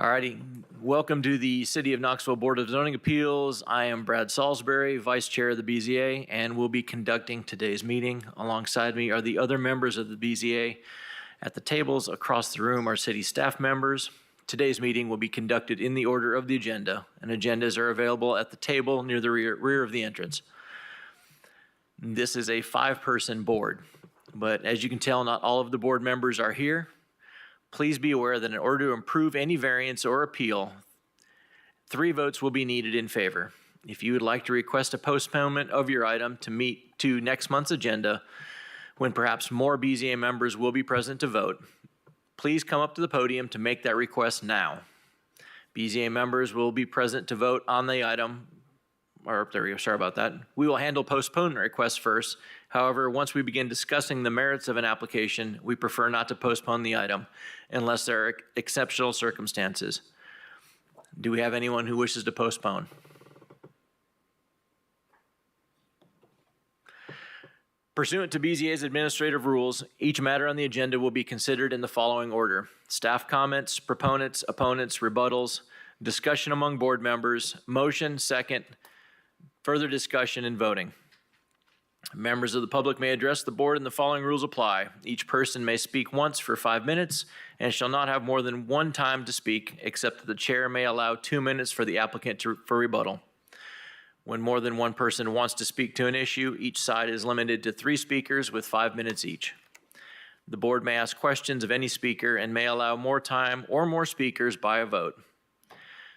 Alrighty, welcome to the City of Knoxville Board of Zoning Appeals. I am Brad Salisbury, Vice Chair of the BZA, and will be conducting today's meeting. Alongside me are the other members of the BZA. At the tables across the room are city staff members. Today's meeting will be conducted in the order of the agenda, and agendas are available at the table near the rear of the entrance. This is a 5-person board, but as you can tell, not all of the board members are here. Please be aware that in order to approve any variance or appeal, 3 votes will be needed in favor. If you would like to request a postponement of your item to meet to next month's agenda, when perhaps more BZA members will be present to vote, please come up to the podium to make that request now. BZA members will be present to vote on the item, or there we go, sorry about that. We will handle postponement requests first. However, once we begin discussing the merits of an application, we prefer not to postpone the item unless there are exceptional circumstances. Do we have anyone who wishes to postpone? Pursuant to BZA's administrative rules, each matter on the agenda will be considered in the following order: staff comments, proponents, opponents, rebuttals, discussion among board members, motion, second, further discussion, and voting. Members of the public may address the board and the following rules apply. Each person may speak once for 5 minutes and shall not have more than 1 time to speak, except that the chair may allow 2 minutes for the applicant for rebuttal. When more than 1 person wants to speak to an issue, each side is limited to 3 speakers with 5 minutes each. The board may ask questions of any speaker and may allow more time or more speakers by a vote.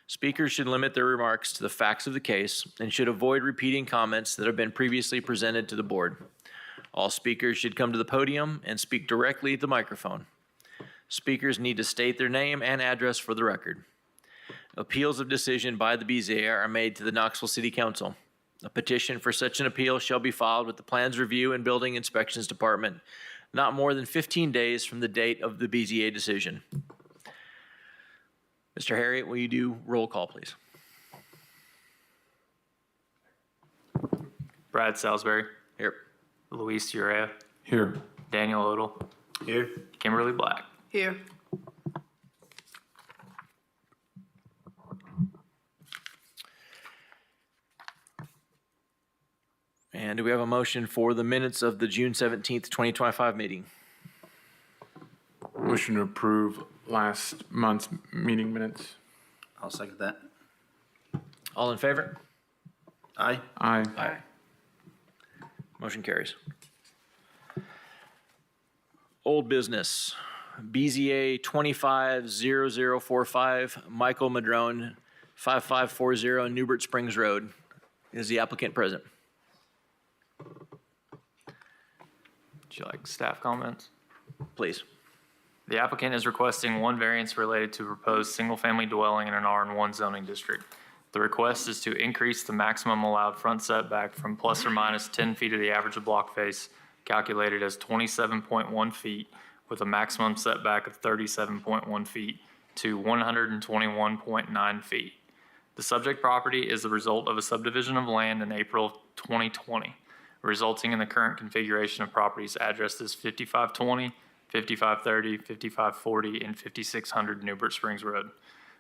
Speakers should limit their remarks to the facts of the case and should avoid repeating comments that have been previously presented to the board. All speakers should come to the podium and speak directly at the microphone. Speakers need to state their name and address for the record. Appeals of decision by the BZA are made to the Knoxville City Council. A petition for such an appeal shall be filed with the Plans Review and Building Inspections Department not more than 15 days from the date of the BZA decision. Mr. Harriet, will you do roll call, please? Brad Salisbury. Here. Luis Urea. Here. Daniel Odell. Here. Kimberly Black. Here. And do we have a motion for the minutes of the June 17th, 2025 meeting? Motion to approve last month's meeting minutes. I'll second that. All in favor? Aye. Aye. Aye. Motion carries. Old business. BZA 250045, Michael Madrone, 5540 Newbert Springs Road. Is the applicant present? Would you like staff comments? Please. The applicant is requesting 1 variance related to a proposed single-family dwelling in an R1 zoning district. The request is to increase the maximum allowed front setback from plus or minus 10 feet of the average of block face, calculated as 27.1 feet, with a maximum setback of 37.1 feet, to 121.9 feet. The subject property is the result of a subdivision of land in April 2020, resulting in the current configuration of properties addressed as 5520, 5530, 5540, and 5600 Newbert Springs Road.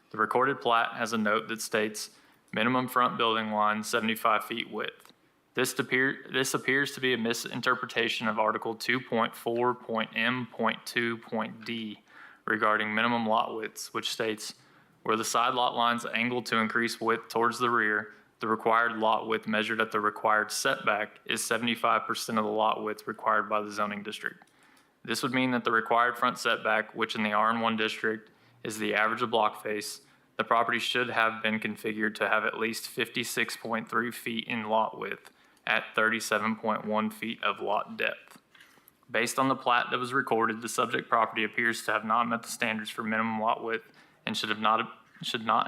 The recorded plat has a note that states minimum front building line 75 feet width. This appears to be a misinterpretation of Article 2.4.m.2.d regarding minimum lot widths, which states, where the side lot lines angle to increase width towards the rear, the required lot width measured at the required setback is 75% of the lot width required by the zoning district. This would mean that the required front setback, which in the R1 district is the average of block face, the property should have been configured to have at least 56.3 feet in lot width at 37.1 feet of lot depth. Based on the plat that was recorded, the subject property appears to have not met the standards for minimum lot width and should not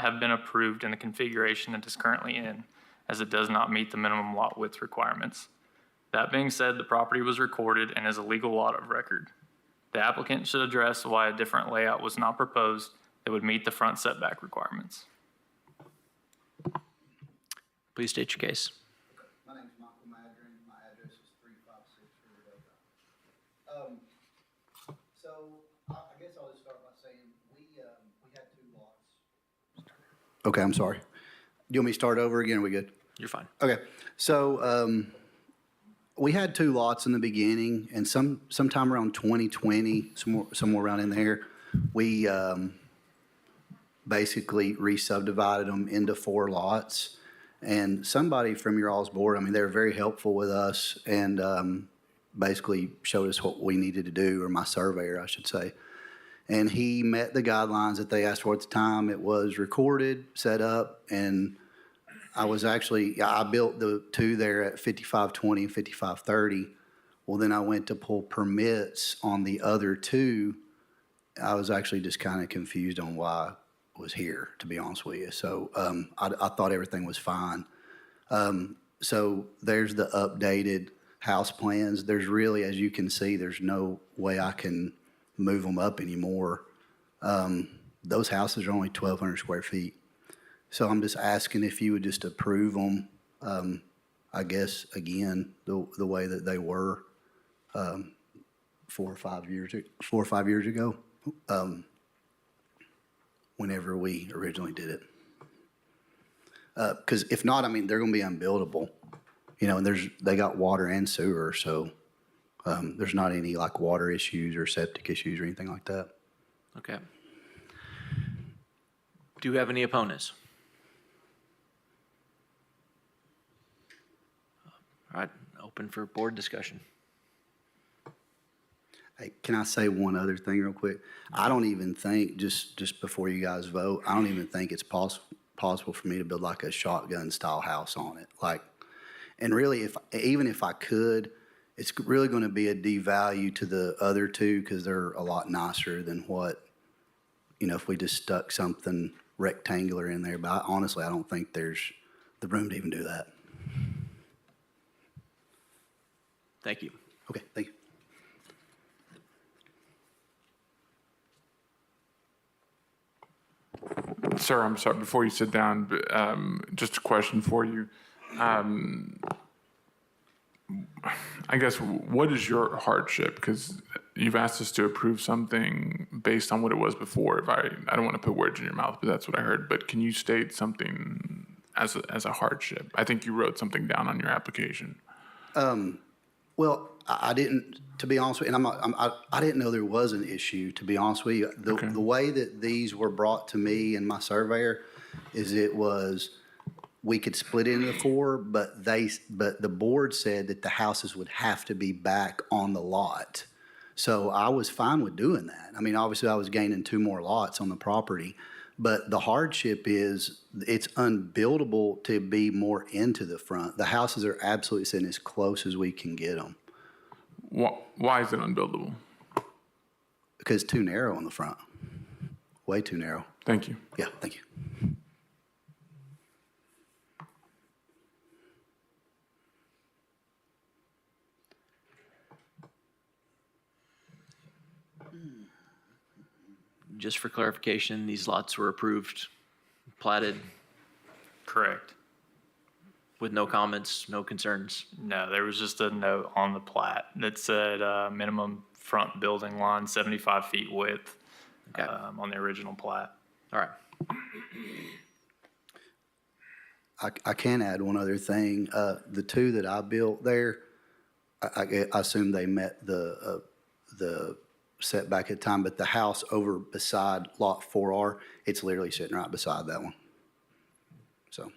have been approved in the configuration it is currently in, as it does not meet the minimum lot width requirements. That being said, the property was recorded and is a legal lot of record. The applicant should address why a different layout was not proposed that would meet the front setback requirements. Please state your case. My name is Michael Madron. My address is 356 Riverdale Drive. So I guess I'll just start by saying we had 2 lots Okay, I'm sorry. Do you want me to start over again? Are we good? You're fine. Okay, so we had 2 lots in the beginning, and sometime around 2020, somewhere around in there, we basically re-subdivided them into 4 lots. And somebody from your all's board, I mean, they were very helpful with us and basically showed us what we needed to do, or my surveyor, I should say. And he met the guidelines that they asked for at the time. It was recorded, set up, and I built the 2 there at 5520 and 5530. Well, then I went to pull permits on the other 2. I was actually just kind of confused on why I was here, to be honest with you. So I thought everything was fine. So there's the updated house plans. There's really, as you can see, there's no way I can move them up anymore. Those houses are only 1,200 square feet. So I'm just asking if you would just approve them, I guess, again, the way that they were 4 or 5 years ago, whenever we originally did it. Because if not, I mean, they're going to be unbuildable, and they got water and sewer, so there's not any like water issues or septic issues or anything like that. Okay. Do you have any opponents? All right, open for board discussion. Hey, can I say one other thing real quick? I don't even think, just before you guys vote, I don't even think it's possible for me to build like a shotgun style house on it. Like, and really, even if I could, it's really going to be a devalue to the other 2 because they're a lot nicer than what, if we just stuck something rectangular in there. But honestly, I don't think there's the room to even do that. Thank you. Okay, thank you. Sir, I'm sorry, before you sit down, just a question for you. I guess, what is your hardship? Because you've asked us to approve something based on what it was before. I don't want to put words in your mouth, but that's what I heard. But can you state something as a hardship? I think you wrote something down on your application. Well, I didn't, to be honest with you, and I didn't know there was an issue, to be honest with you. The way that these were brought to me and my surveyor is we could split it into 4, but the board said that the houses would have to be back on the lot. So I was fine with doing that. I mean, obviously I was gaining 2 more lots on the property, but the hardship is it's unbuildable to be more into the front. The houses are absolutely sitting as close as we can get them. Why is it unbuildable? Because it's too narrow in the front. Way too narrow. Thank you. Yeah, thank you. Just for clarification, these lots were approved, platted, Correct. with no comments, no concerns. No, there was just a note on the plat that said minimum front building line 75 feet width Okay. on the original plat. All right. I can add one other thing. The 2 that I built there, I assume they met the setback at the time, but the house over beside Lot 4R, it's literally sitting right beside that one. So.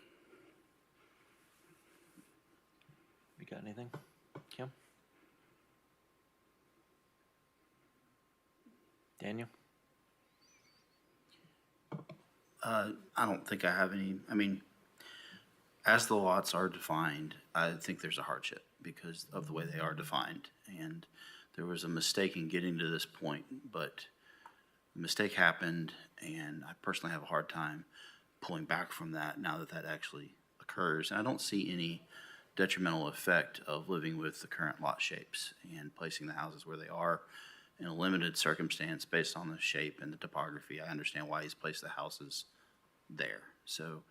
You got anything, Kim? Daniel? I don't think I have any, I mean, as the lots are defined, I think there's a hardship because of the way they are defined. And there was a mistake in getting to this point, but the mistake happened, and I personally have a hard time pulling back from that now that that actually occurs. And I don't see any detrimental effect of living with the current lot shapes and placing the houses where they are in a limited circumstance based on the shape and the topography. I understand why he's placed the houses there. So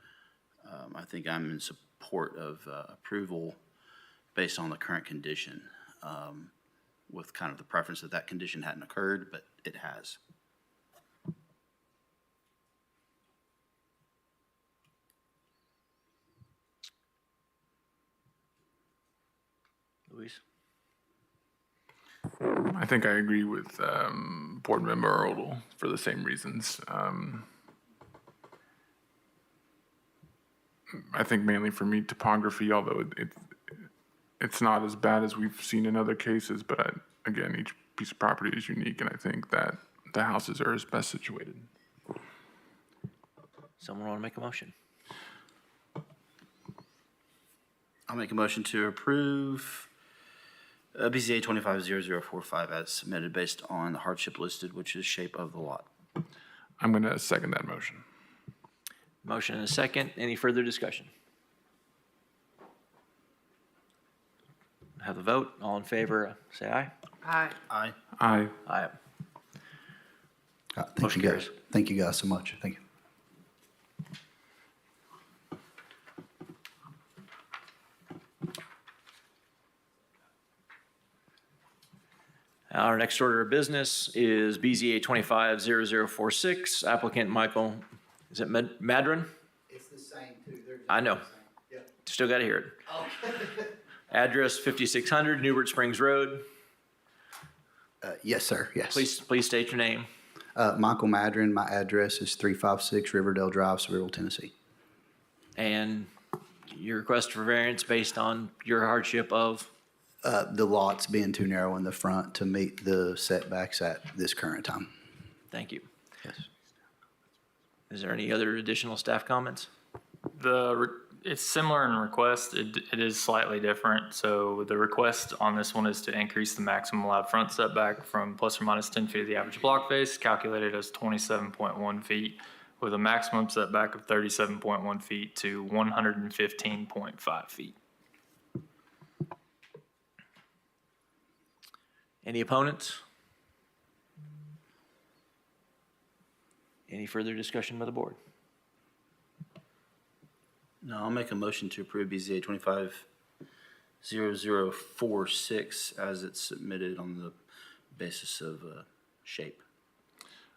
I think I'm in support of approval based on the current condition, with kind of the preference that that condition hadn't occurred, but it has. Luis? I think I agree with Board Member Odle for the same reasons. I think mainly for me, topography, although it's not as bad as we've seen in other cases, but again, each piece of property is unique, and I think that the houses are as best situated. Someone want to make a motion? I'll make a motion to approve BZA 250045 as submitted based on the hardship listed, which is shape of the lot. I'm going to second that motion. Motion and a second. Any further discussion? Have a vote. All in favor, say aye. Aye. Aye. Aye. Aye. Thank Motion you guys. carries. Thank you guys so much. Thank you. Our next order of business is BZA 250046, applicant Michael, is it Madron? It's the same too. I know. Still got to hear it. Address 5600 Newbert Springs Road. Yes, sir. Yes. Please state your name. Michael Madron. My address is 356 Riverdale Drive, Sevierville, Tennessee. And your request for variance based on your hardship of, The lots being too narrow in the front to meet the setbacks at this current time. thank you. Yes. Is there any other additional staff comments? It's similar in request. It is slightly different. So the request on this one is to increase the maximum allowed front setback from plus or minus 10 feet of the average block face, calculated as 27.1 feet, with a maximum setback of 37.1 feet to 115.5 feet. Any opponents? Any further discussion by the board? No, I'll make a motion to approve BZA 250046 as it's submitted on the basis of shape.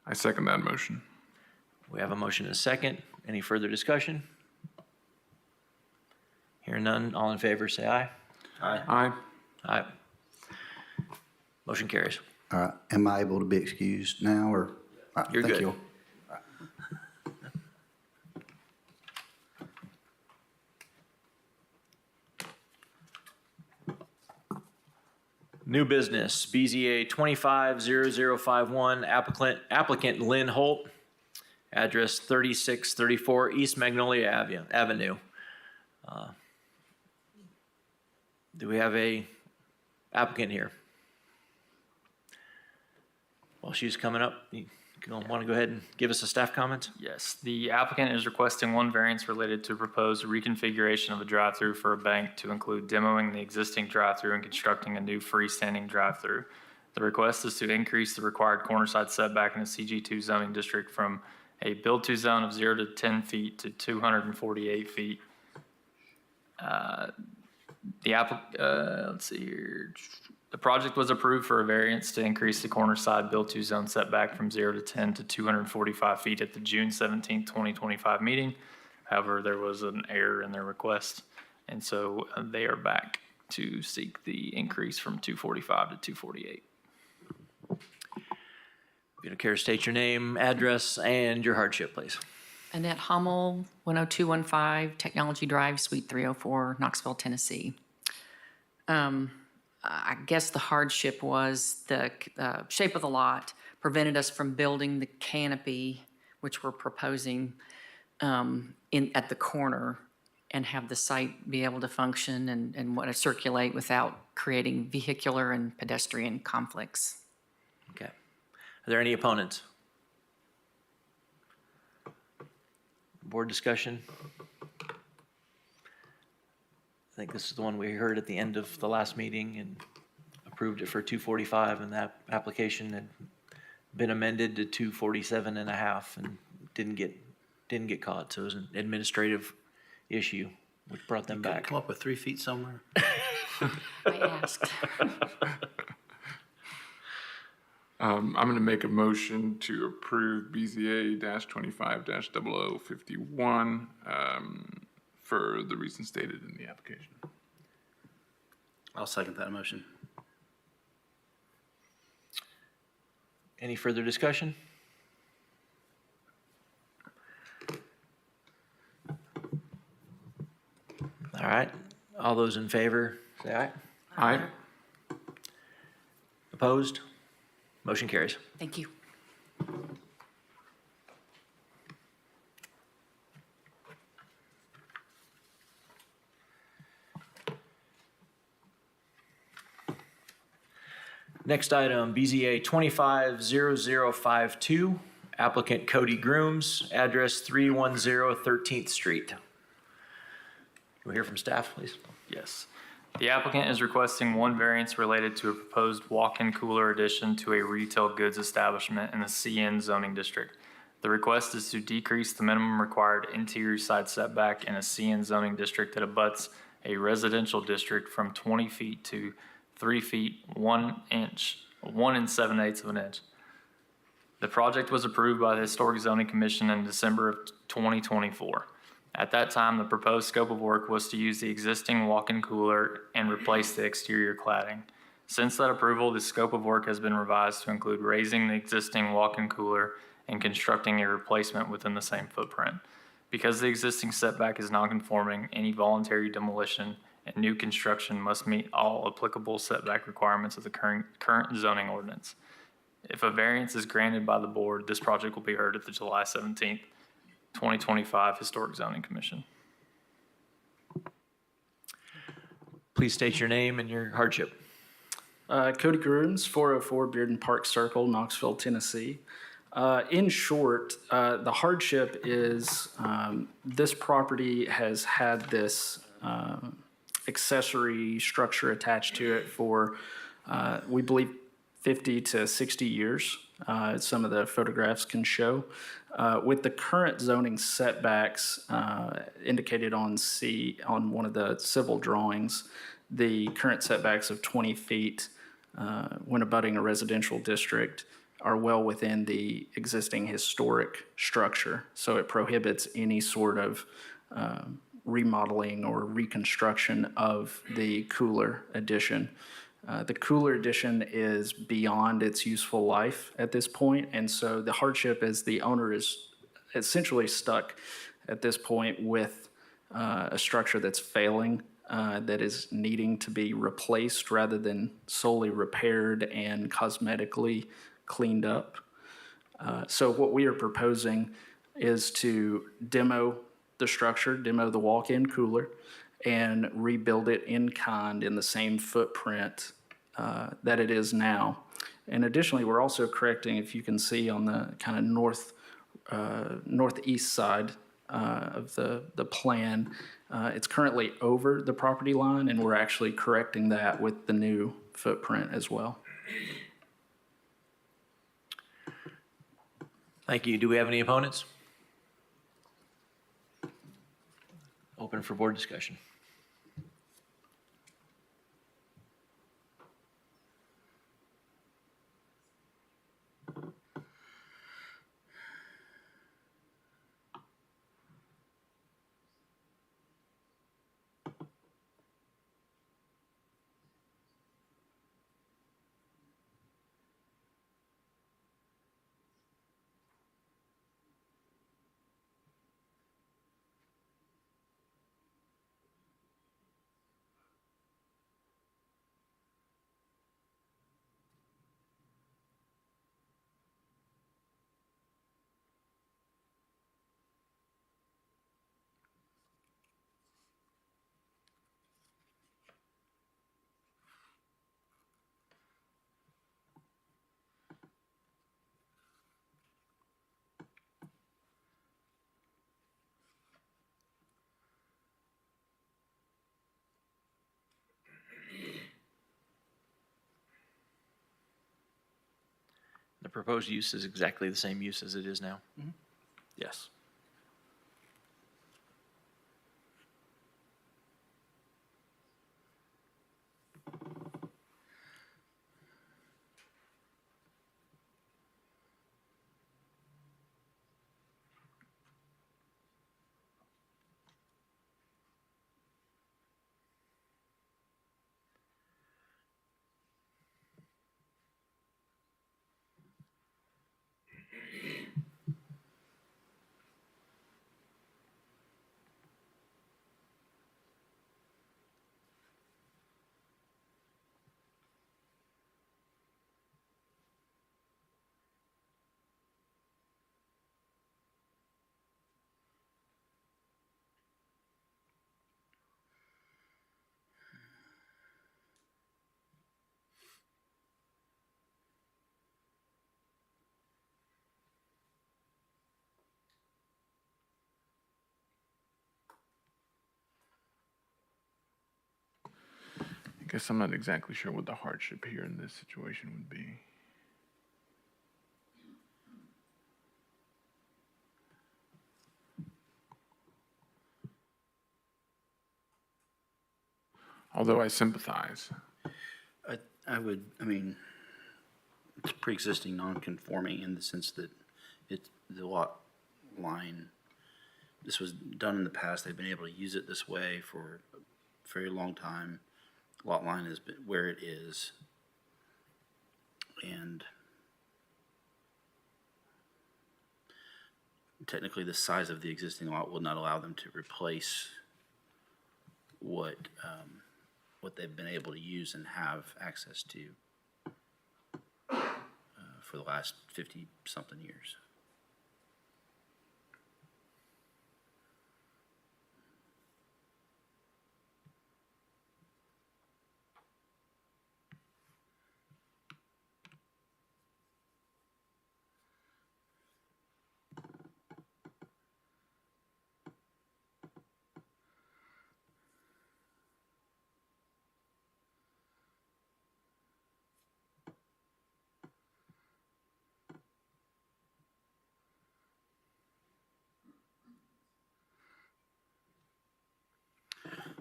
I second that motion. We have a motion and a second. Any further discussion? Hearing none, all in favor say aye. Aye. Aye. Aye. Motion carries. All right. Am I able to be excused now or? All right, You're thank good. you. New business, BZA 250051, applicant Lynn Holt, address 3634 East Magnolia Avenue. Do we have a applicant here? While she's coming up, you want to go ahead and give us a staff comment? Yes, the applicant is requesting one variance related to proposed reconfiguration of a drive-through for a bank to include demoing the existing drive-through and constructing a new freestanding drive-through. The request is to increase the required corner side setback in the CG2 zoning district from a build-to zone of 0 to 10 feet to 248 feet. Let's see here. The project was approved for a variance to increase the corner side build-to zone setback from 0 to 10 to 245 feet at the June 17, 2025 meeting. However, there was an error in their request, and so they are back to seek the increase from 245 to 248. If you don't care to state your name, address, and your hardship, please. Annette Hummel, 10215 Technology Drive, Suite 304, Knoxville, Tennessee. I guess the hardship was the shape of the lot prevented us from building the canopy, which we're proposing at the corner, and have the site be able to function and want to circulate without creating vehicular and pedestrian conflicts. Okay. Are there any opponents? Board discussion? I think this is the one we heard at the end of the last meeting and approved it for 245, and that application had been amended to 247 and a half and didn't get caught. So it was an administrative issue, which brought them back. Come up with 3 feet somewhere. I asked. I'm going to make a motion to approve BZA-25-0051 for the reasons stated in the application. I'll second that motion. Any further discussion? All right, all those in favor, say aye. Aye. Opposed? Motion carries. Thank you. Next item, BZA 250052, applicant Cody Grooms, address 310 13th Street. We'll hear from staff, please. Yes. The applicant is requesting one variance related to a proposed walk-in cooler addition to a retail goods establishment in the CN zoning district. The request is to decrease the minimum required interior side setback in a CN zoning district that abuts a residential district from 20 feet to 3 feet, 1 inch, 1 7/8 of an inch. The project was approved by the Historic Zoning Commission in December of 2024. At that time, the proposed scope of work was to use the existing walk-in cooler and replace the exterior cladding. Since that approval, the scope of work has been revised to include raising the existing walk-in cooler and constructing a replacement within the same footprint. Because the existing setback is non-conforming, any voluntary demolition and new construction must meet all applicable setback requirements of the current zoning ordinance. If a variance is granted by the board, this project will be heard at the July 17th, 2025 Historic Zoning Commission. Please state your name and your hardship. Cody Grooms, 404 Bearden Park Circle, Knoxville, Tennessee. In short, the hardship is this property has had this accessory structure attached to it for, we believe, 50 to 60 years. Some of the photographs can show. With the current zoning setbacks indicated on one of the civil drawings, the current setbacks of 20 feet when abutting a residential district are well within the existing historic structure. So it prohibits any sort of remodeling or reconstruction of the cooler addition. The cooler addition is beyond its useful life at this point, and so the hardship is the owner is essentially stuck at this point with a structure that's failing, that is needing to be replaced rather than solely repaired and cosmetically cleaned up. So what we are proposing is to demo the structure, demo the walk-in cooler, and rebuild it in kind in the same footprint that it is now. And additionally, we're also correcting, if you can see on the kind of northeast side of the plan, it's currently over the property line, and we're actually correcting that with the new footprint as well. Thank you. Do we have any opponents? Open for board discussion. The proposed use is exactly the same use as it is now. Yes. I guess I'm not exactly sure what the hardship here in this situation would be. Although I sympathize. I mean, it's pre-existing non-conforming in the sense that the lot line, this was done in the past, they've been able to use it this way for a very long time. Lot line has been where it is. And technically the size of the existing lot will not allow them to replace what they've been able to use and have access to for the last 50-something years.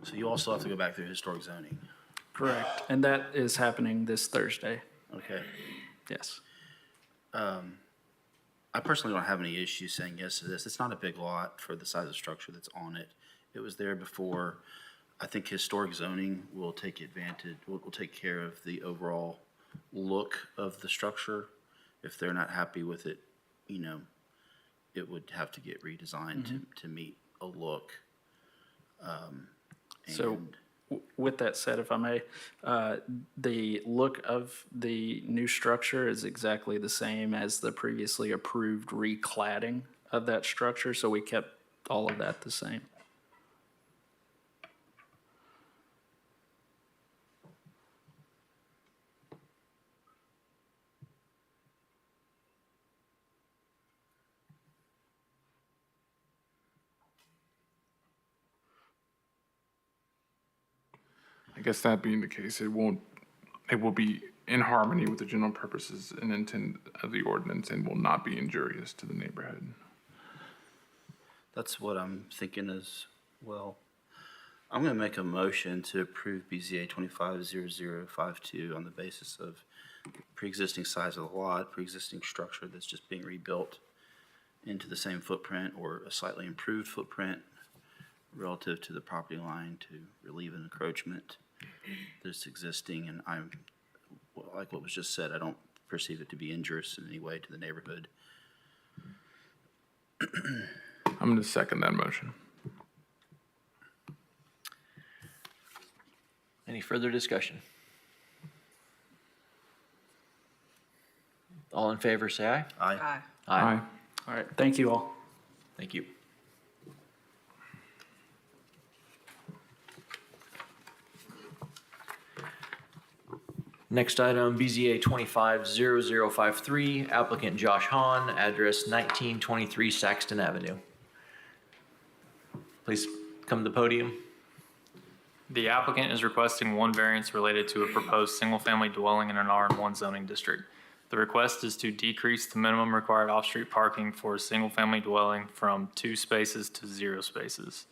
So you also have to go back through historic zoning. Correct. And that is happening this Thursday. Okay. Yes. I personally don't have any issues saying yes to this. It's not a big lot for the size of structure that's on it. It was there before. I think historic zoning will take advantage, will take care of the overall look of the structure. If they're not happy with it, you know, it would have to get redesigned to meet a look. So with that said, if I may, the look of the new structure is exactly the same as the previously approved recladding of that structure, so we kept all of that the same. I guess that being the case, it will be in harmony with the general purposes and intent of the ordinance and will not be injurious to the neighborhood. That's what I'm thinking as well. I'm going to make a motion to approve BZA 250052 on the basis of pre-existing size of the lot, pre-existing structure that's just being rebuilt into the same footprint or a slightly improved footprint relative to the property line to relieve an encroachment that's existing. And like what was just said, I don't perceive it to be injurious in any way to the neighborhood. I'm going to second that motion. Any further discussion? All in favor, say aye. Aye. Aye. All right, thank you all. Thank you. Next item, BZA 250053, applicant Josh Hahn, address 1923 Saxton Avenue. Please come to the podium. The applicant is requesting one variance related to a proposed single-family dwelling in an R1 zoning district. The request is to decrease the minimum required off-street parking for a single-family dwelling from 2 spaces to 0 spaces.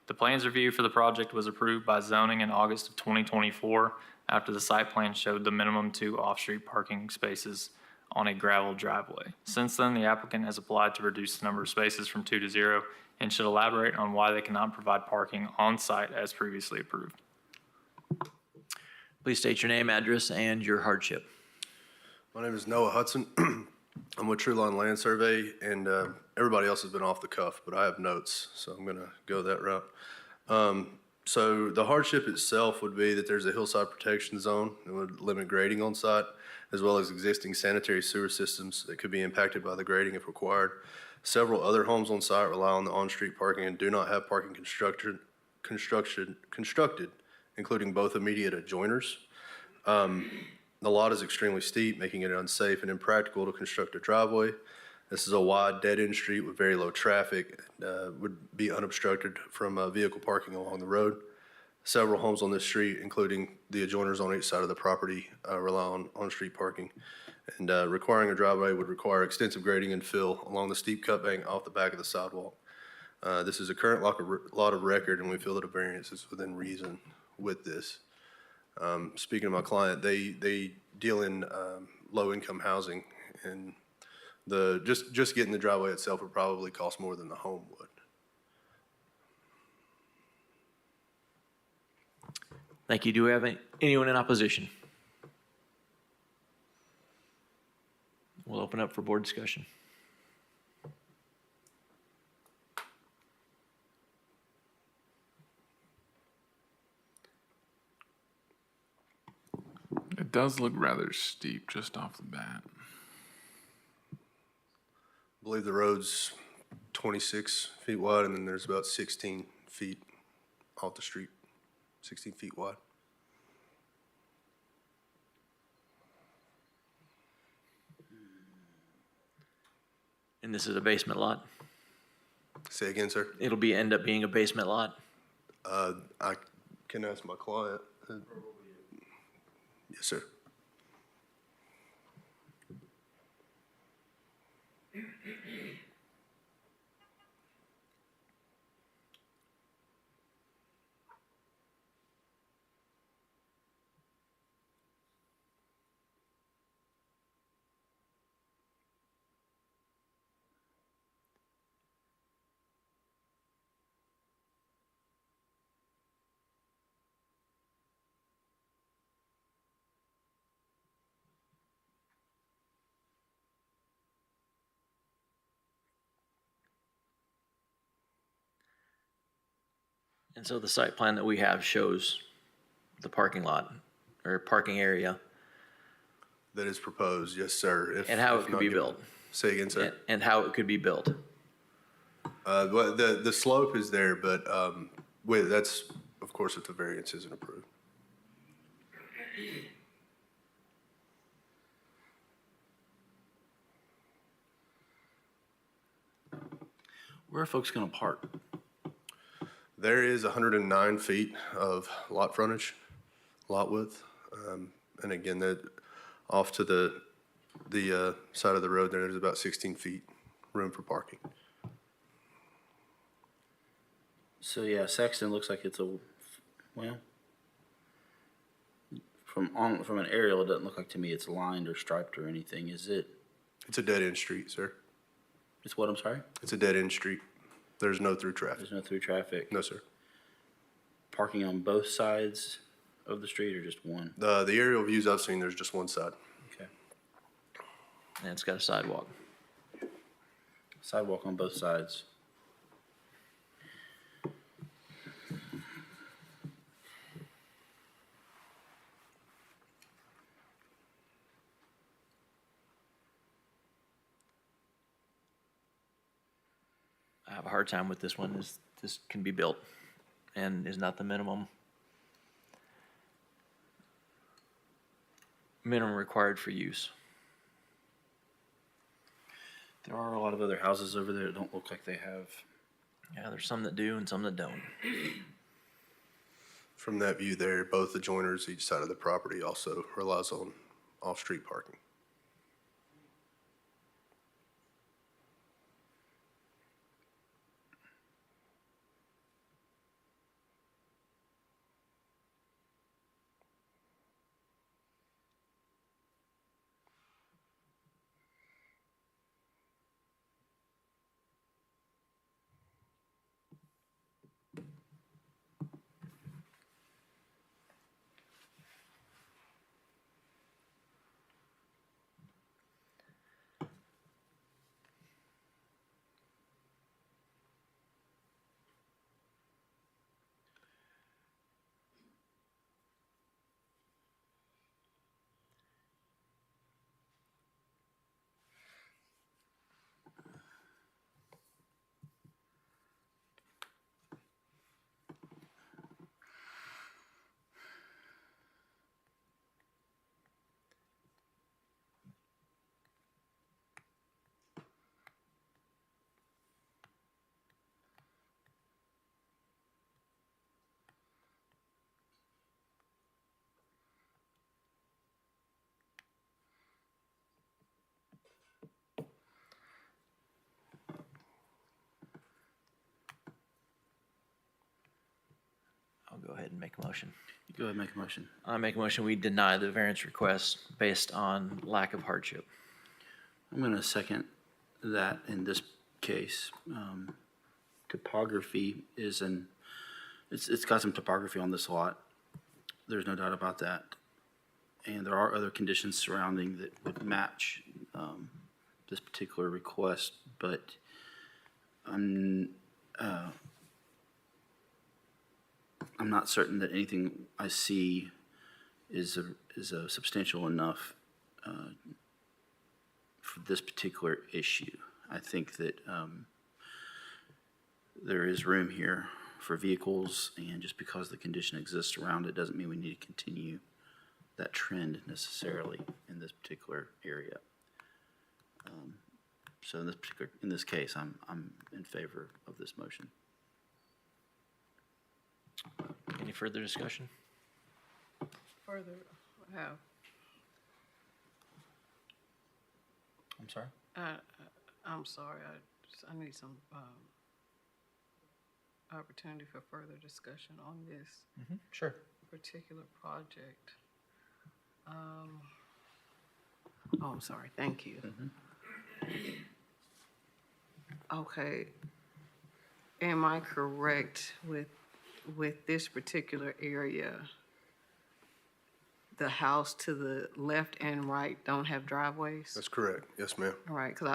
The plans review for the project was approved by zoning in August of 2024 after the site plan showed the minimum 2 off-street parking spaces on a gravel driveway. Since then, the applicant has applied to reduce the number of spaces from 2 to 0 and should elaborate on why they cannot provide parking on site as previously approved. Please state your name, address, and your hardship. My name is Noah Hudson. I'm with True Line Land Survey, and everybody else has been off the cuff, but I have notes, so I'm going to go that route. So the hardship itself would be that there's a hillside protection zone that would limit grading on site, as well as existing sanitary sewer systems that could be impacted by the grading if required. Several other homes on site rely on the on-street parking and do not have parking constructed, including both immediate adjoiners. The lot is extremely steep, making it unsafe and impractical to construct a driveway. This is a wide dead-end street with very low traffic, would be unobstructed from vehicle parking along the road. Several homes on this street, including the adjoiners on each side of the property, rely on on-street parking. And requiring a driveway would require extensive grading and fill along the steep cut bank off the back of the sidewalk. This is a current lot of record, and we feel that a variance is within reason with this. Speaking of my client, they deal in low-income housing, and just getting the driveway itself would probably cost more than the home would. Thank you. Do we have anyone in opposition? We'll open up for board discussion. It does look rather steep just off the bat. I believe the road's 26 feet wide, and then there's about 16 feet off the street, 16 feet wide. And this is a basement lot. Say again, sir? It'll end up being a basement lot. I can ask my client. Yes, sir. And so the site plan that we have shows the parking lot or parking area That is proposed, yes, sir. and how if it could not be given- built Say again, sir? and how it could be built. Well, the slope is there, but that's, of course, if the variance isn't approved. Where are folks gonna park? There is 109 feet of lot frontage, lot width. And again, that off to the side of the road there's about 16 feet room for parking. So yeah, Sexton looks like it's well, from an aerial, it doesn't look like to me it's lined or striped or anything, is it? It's a dead-end street, sir. It's what, I'm sorry? It's a dead-end street. There's no through traffic. There's no through traffic? No, sir. Parking on both sides of the street or just one? The aerial views I've seen, there's just one side. Okay. And it's got a sidewalk. Sidewalk on both sides. I have a hard time with this one. This can be built and is not the minimum required for use. There are a lot of other houses over there that don't look like they have. Yeah, there's some that do and some that don't. From that view there, both the joiners, each side of the property also relies on off-street parking. I'll go ahead and make a motion. Go ahead and make a motion. I make a motion, we deny the variance request based on lack of hardship. I'm going to second that in this case. Topography is it's got some topography on this lot. There's no doubt about that. And there are other conditions surrounding that would match this particular request, but I'm not certain that anything I see is a substantial enough for this particular issue. I think that there is room here for vehicles, and just because the condition exists around it doesn't mean we need to continue that trend necessarily in this particular area. So in this case, I'm in favor of this motion. Any further discussion? Further, how? I'm sorry? I'm sorry, I need some, opportunity for further discussion on this Sure. particular project. Oh, I'm sorry, thank you. Okay, am I correct with this particular area? The house to the left and right don't have driveways? That's correct. Yes, ma'am. All right, because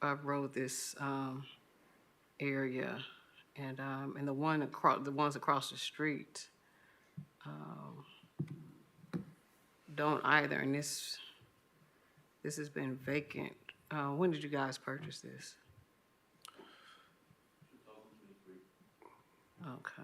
I've rode this area, and the ones across the street don't either, and this has been vacant. When did you guys purchase this? Okay.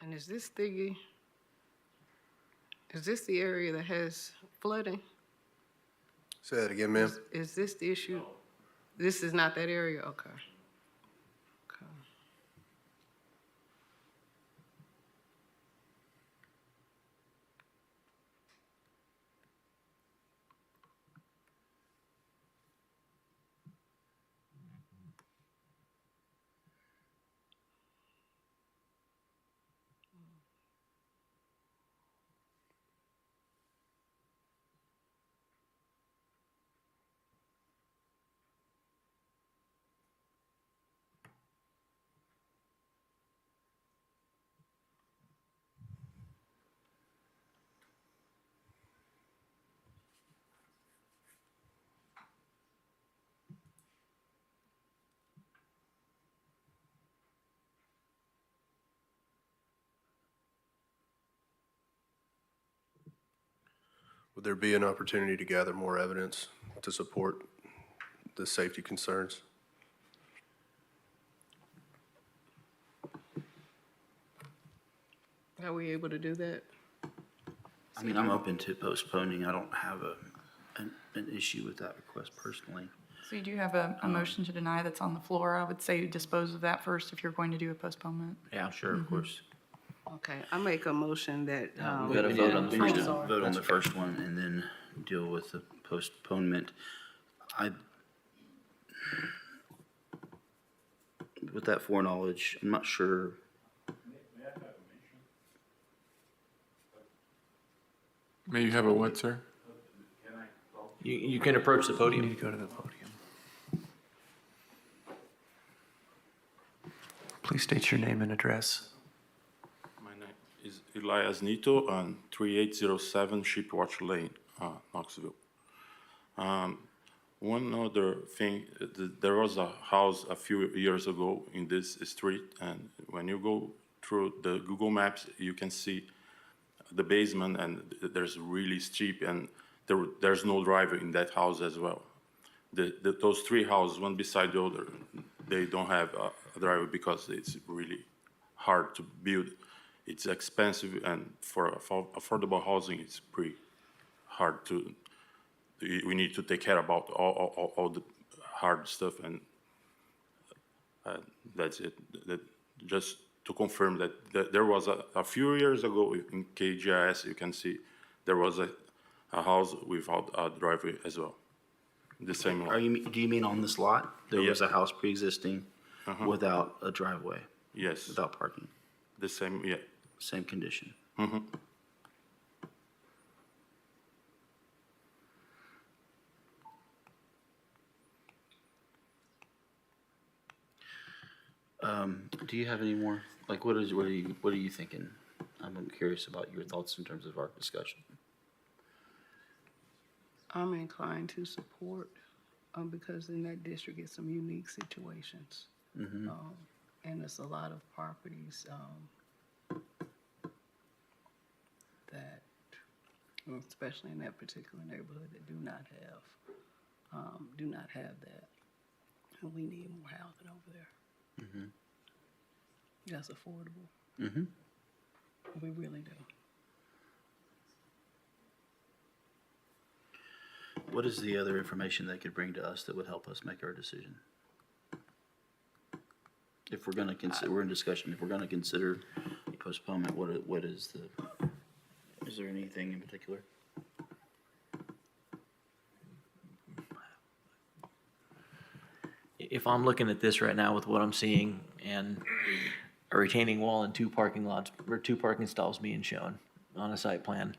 And is this the area that has flooding? Say that again, ma'am. Is this the issue? This is not that area? Okay. Okay. Would there be an opportunity to gather more evidence to support the safety concerns? Are we able to do that? I mean, I'm open to postponing. I don't have an issue with that request personally. So you do have a motion to deny that's on the floor. I would say dispose of that first if you're going to do a postponement. Yeah, Sure, of course. Okay, I make a motion that, We gotta vote on the We need first to one. vote on the first one and then deal with the postponement. With that foreknowledge, I'm not sure. May you have a what, sir? You can approach the podium. You need to go to the podium. Please state your name and address. My name Elias Nito on 3807 Shipwatch Lane, Knoxville. One other thing, there was a house a few years ago in this street, and when you go through the Google Maps, you can see the basement, and there's really steep, and there's no driveway in that house as well. Those three houses, one beside the other, they don't have a driveway because it's really hard to build. It's expensive, and for affordable housing, it's pretty hard to. We need to take care about all the hard stuff, and that's it. Just to confirm that there was a few years ago in KGIS, you can see there was a house without a driveway as well. The same one. Do you mean on this lot? There was Yeah. a house pre-existing without a driveway, Yes, without parking, the same. Yeah. same condition? Do you have any more? Like, what are you thinking? I'm curious about your thoughts in terms of our discussion. I'm inclined to support, because in that district, it's some unique situations. And there's a lot of properties, that, especially in that particular neighborhood, that do not have that. And we need more housing over there. That's affordable. We really do. What is the other information they could bring to us that would help us make our decision? If we're gonna consider, we're in discussion, if we're gonna consider postponement, is there anything in particular? If I'm looking at this right now with what I'm seeing and a retaining wall and two parking lots, or two parking stalls being shown on a site plan,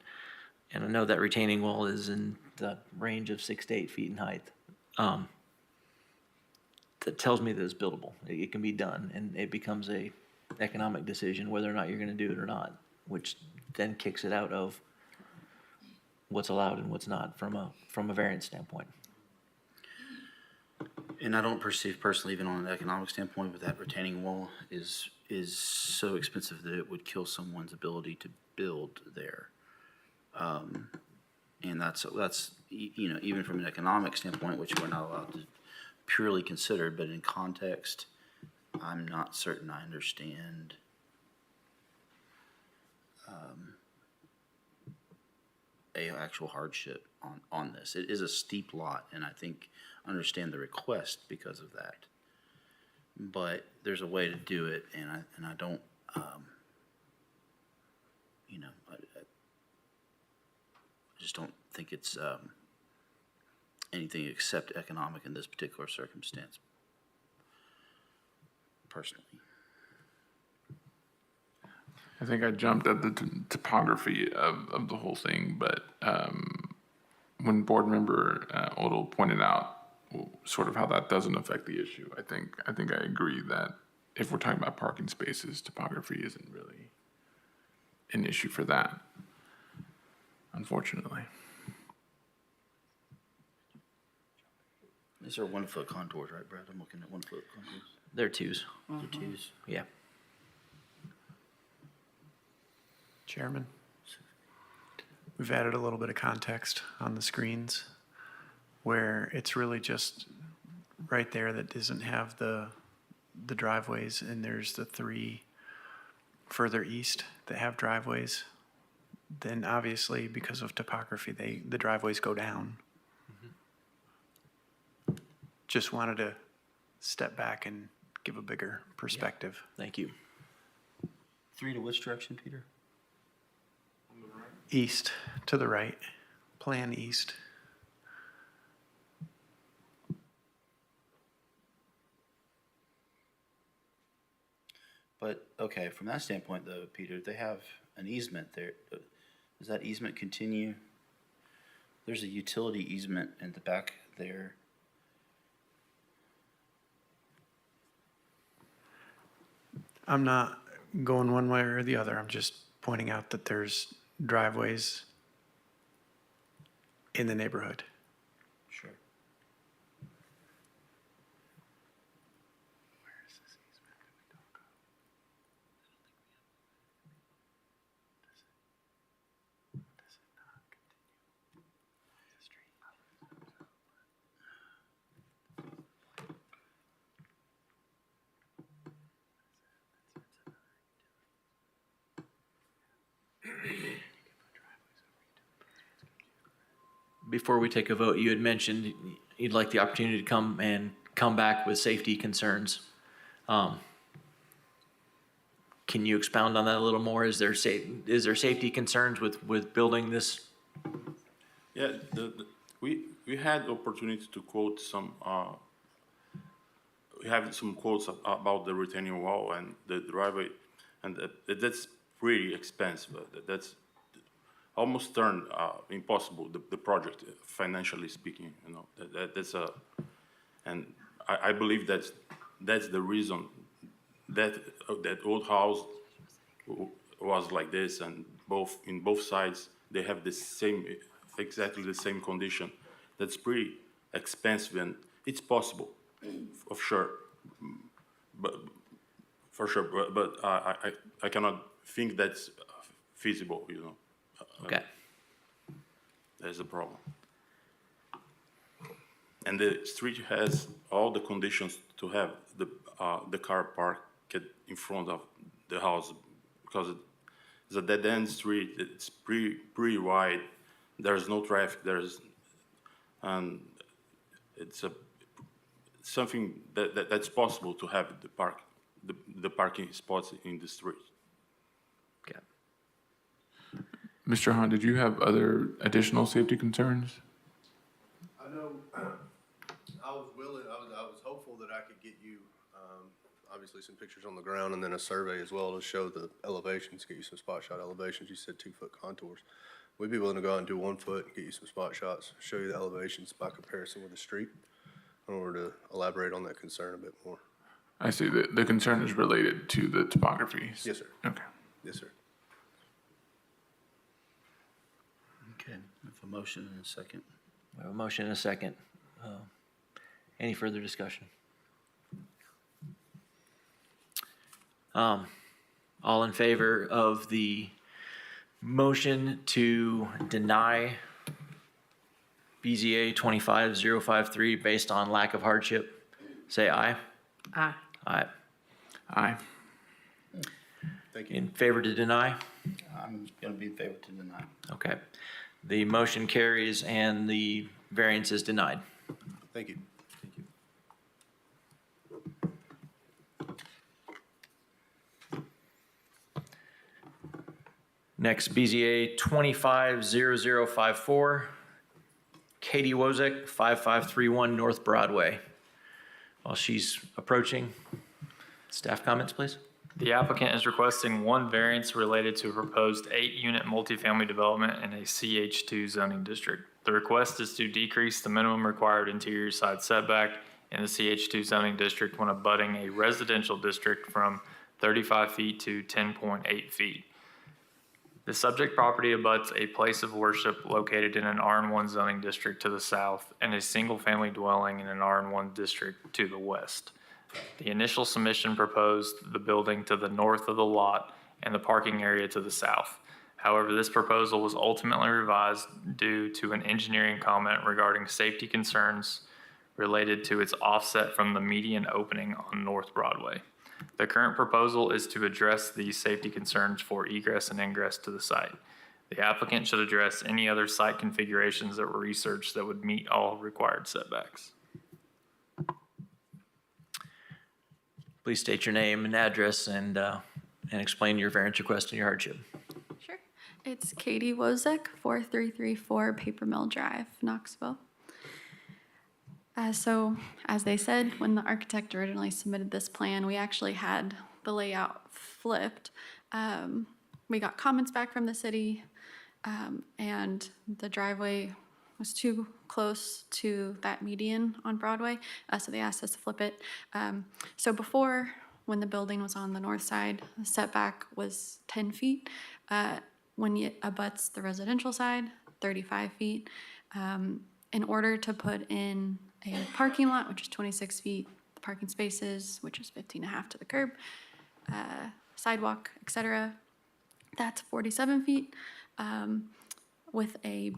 and I know that retaining wall is in the range of 6 to 8 feet in height, that tells me that it's buildable. It can be done, and it becomes a economic decision whether or not you're gonna do it or not, which then kicks it out of what's allowed and what's not from a variance standpoint. And I don't perceive personally, even on an economic standpoint, but that retaining wall is so expensive that it would kill someone's ability to build there. And that's even from an economic standpoint, which we're not allowed to purely consider, but in context, I'm not certain I understand a actual hardship on this. It is a steep lot, and I think understand the request because of that. But there's a way to do it, and I don't, I just don't think it's anything except economic in this particular circumstance, personally. I think I jumped at the topography of the whole thing, but when board member Odell pointed out sort of how that doesn't affect the issue, I think I agree that if we're talking about parking spaces, topography isn't really an issue for that, unfortunately. These are 1 foot contours, right, Brad? I'm looking at 1 foot contours. They're twos, They're twos. yeah. Chairman, we've added a little bit of context on the screens where it's really just right there that doesn't have the driveways, and there's the 3 further east that have driveways. Then obviously, because of topography, the driveways go down. Just wanted to step back and give a bigger perspective. Thank you. 3 to which direction, Peter? East, to the right, plan east. But, okay, from that standpoint though, Peter, they have an easement there. Does that easement continue? There's a utility easement in the back there. I'm not going one way or the other. I'm just pointing out that there's driveways in the neighborhood. Sure. Before we take a vote, you had mentioned you'd like the opportunity to come back with safety concerns. Can you expound on that a little more? Is there safety concerns with building this? Yeah, we had opportunity to quote some, we have some quotes about the retaining wall and the driveway, and that's pretty expensive. That's almost turned impossible, the project, financially speaking, you know. That's a, and I believe that's the reason that old house was like this, and in both sides, they have the same, exactly the same condition. That's pretty expensive, and it's possible, for sure, but I cannot think that's feasible, you know. Okay. There's a problem. And the street has all the conditions to have the car parked in front of the house, because it's a dead-end street. It's pretty wide. There's no traffic. And it's something that's possible to have the parking spots in the street. Okay. Mr. Hahn, did you have other additional safety concerns? I know, I was hopeful that I could get you, obviously some pictures on the ground and then a survey as well to show the elevations, get you some spot shot elevations. You said 2-foot contours. We'd be willing to go out and do 1 foot and get you some spot shots, show you the elevations by comparison with the street in order to elaborate on that concern a bit more. I see. The concern is related to the topography. Yes, sir. Okay. Yes, sir. Okay, we have a motion and a second. We have a motion and a second. Any further discussion? All in favor of the motion to deny BZA 25053 based on lack of hardship, say aye. Aye. Aye. Aye. Thank you. In favor to deny? I'm going to be in favor to deny. Okay. The motion carries and the variance is denied. Thank you. Next, BZA 250054, Katie Wozek, 5531 North Broadway. While she's approaching, staff comments, please. The applicant is requesting one variance related to a proposed 8-unit multifamily development in a CH2 zoning district. The request is to decrease the minimum required interior side setback in the CH2 zoning district when abutting a residential district from 35 feet to 10.8 feet. The subject property abuts a place of worship located in an R1 zoning district to the south and a single-family dwelling in an R1 district to the west. The initial submission proposed the building to the north of the lot and the parking area to the south. However, this proposal was ultimately revised due to an engineering comment regarding safety concerns related to its offset from the median opening on North Broadway. The current proposal is to address these safety concerns for egress and ingress to the site. The applicant should address any other site configurations that were researched that would meet all required setbacks. Please state your name and address and explain your variance request and your hardship. Sure. It's Katie Wozek, 4334 Paper Mill Drive, Knoxville. So, as they said, when the architect originally submitted this plan, we actually had the layout flipped. We got comments back from the city, and the driveway was too close to that median on Broadway, so they asked us to flip it. So before, when the building was on the north side, the setback was 10 feet. When it abuts the residential side, 35 feet. In order to put in a parking lot, which is 26 feet, the parking spaces, which is 15 and a half to the curb, sidewalk, et cetera, that's 47 feet. With a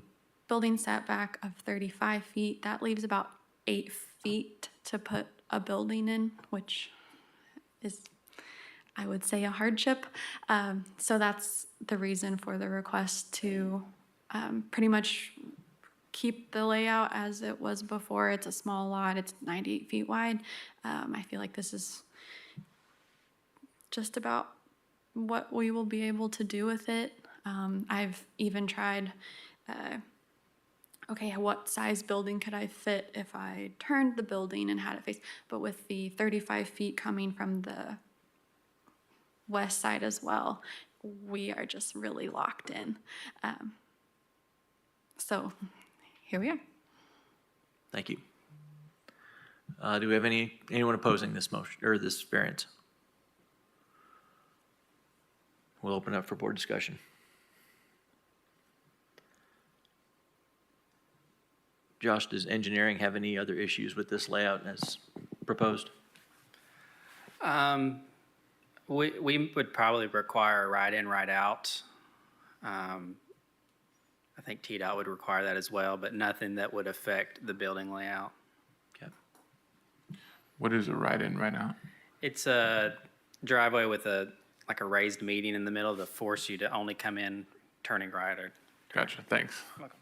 building setback of 35 feet, that leaves about 8 feet to put a building in, which is, I would say, a hardship. So that's the reason for the request to pretty much keep the layout as it was before. It's a small lot, it's 98 feet wide. I feel like this is just about what we will be able to do with it. I've even tried, okay, what size building could I fit if I turned the building and had it face, but with the 35 feet coming from the west side as well, we are just really locked in. So here we are. Thank you. Do we have anyone opposing this motion or this variance? We'll open up for board discussion. Josh, does engineering have any other issues with this layout as proposed? We would probably require right in, right out. I think TDOT would require that as well, but nothing that would affect the building layout. Okay. What is a right in, right out? It's a driveway with a raised median in the middle to force you to only come in turning right. Or Gotcha, thanks. Welcome.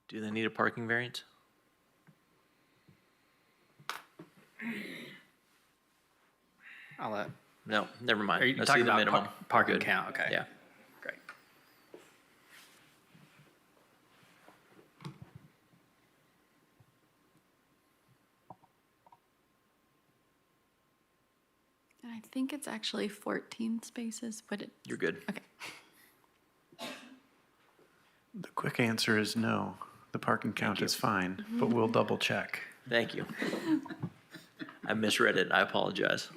Do they need a parking variance? I'll let. No, never mind. Are you Let's talking see the about minimum. parking Good. count? Okay. Yeah. Great. And I think it's actually 14 spaces, but it, You're good. okay. The quick answer is no. The parking count is fine, but we'll double check. Thank you. I misread it. I apologize.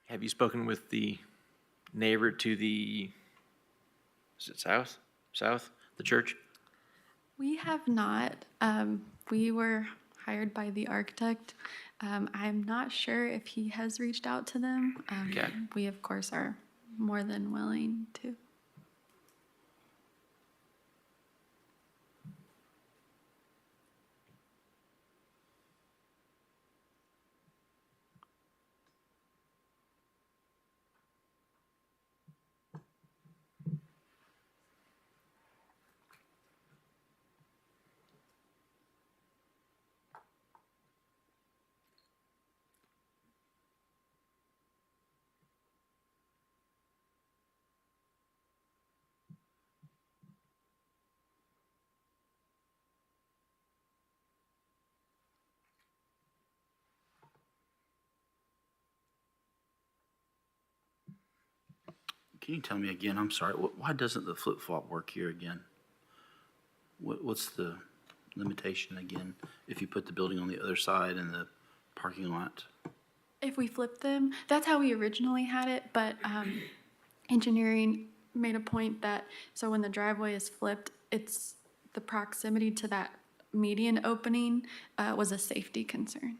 Have you spoken with the neighbor to the, is it south? South? The church? We have not. We were hired by the architect. I'm not sure if he has reached out to them. Okay. We, of course, are more than willing to. Can you tell me again, I'm sorry, why doesn't the flip-flop work here again? What's the limitation again, if you put the building on the other side and the parking lot? If we flip them, that's how we originally had it, but engineering made a point that, so when the driveway is flipped, it's the proximity to that median opening was a safety concern.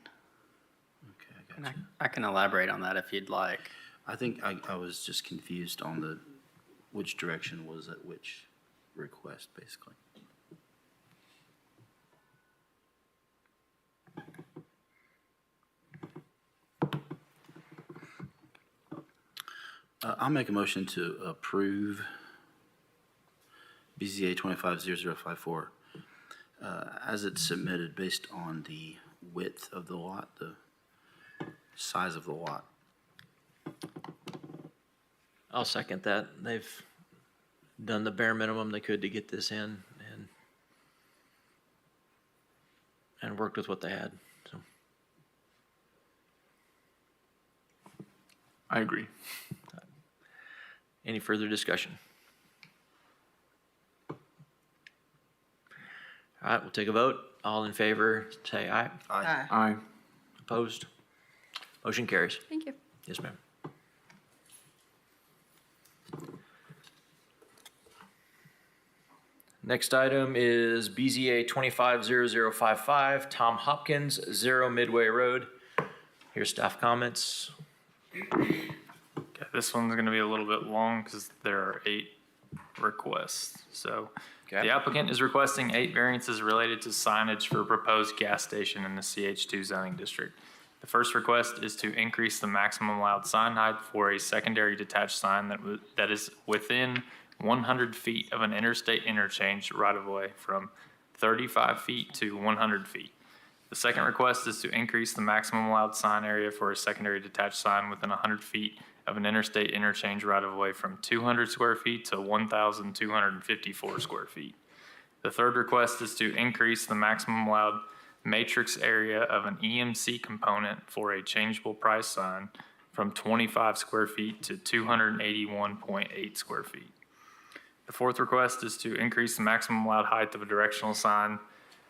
Okay, I And got you. I can elaborate on that if you'd like. I think I was just confused on which direction was at which request, basically. I'll make a motion to approve BZA 250054 as it's submitted based on the width of the lot, the size of the lot. I'll second that. They've done the bare minimum they could to get this in and worked with what they had, so. I agree. Any further discussion? All right, we'll take a vote. All in favor, say aye. Aye. Aye. Opposed? Motion carries. Thank you. Yes, ma'am. Next item is BZA 250055, Tom Hopkins, 0 Midway Road. Here's staff comments. Okay, this one's gonna be a little bit long because there are 8 requests. So the applicant is requesting 8 variances related to signage for a proposed gas station in the CH2 zoning district. The first request is to increase the maximum allowed sign height for a secondary detached sign that is within 100 feet of an interstate interchange right-of-way from 35 feet to 100 feet. The second request is to increase the maximum allowed sign area for a secondary detached sign within 100 feet of an interstate interchange right-of-way from 200 square feet to 1,254 square feet. The third request is to increase the maximum allowed matrix area of an EMC component for a changeable price sign from 25 square feet to 281.8 square feet. The fourth request is to increase the maximum allowed height of a directional sign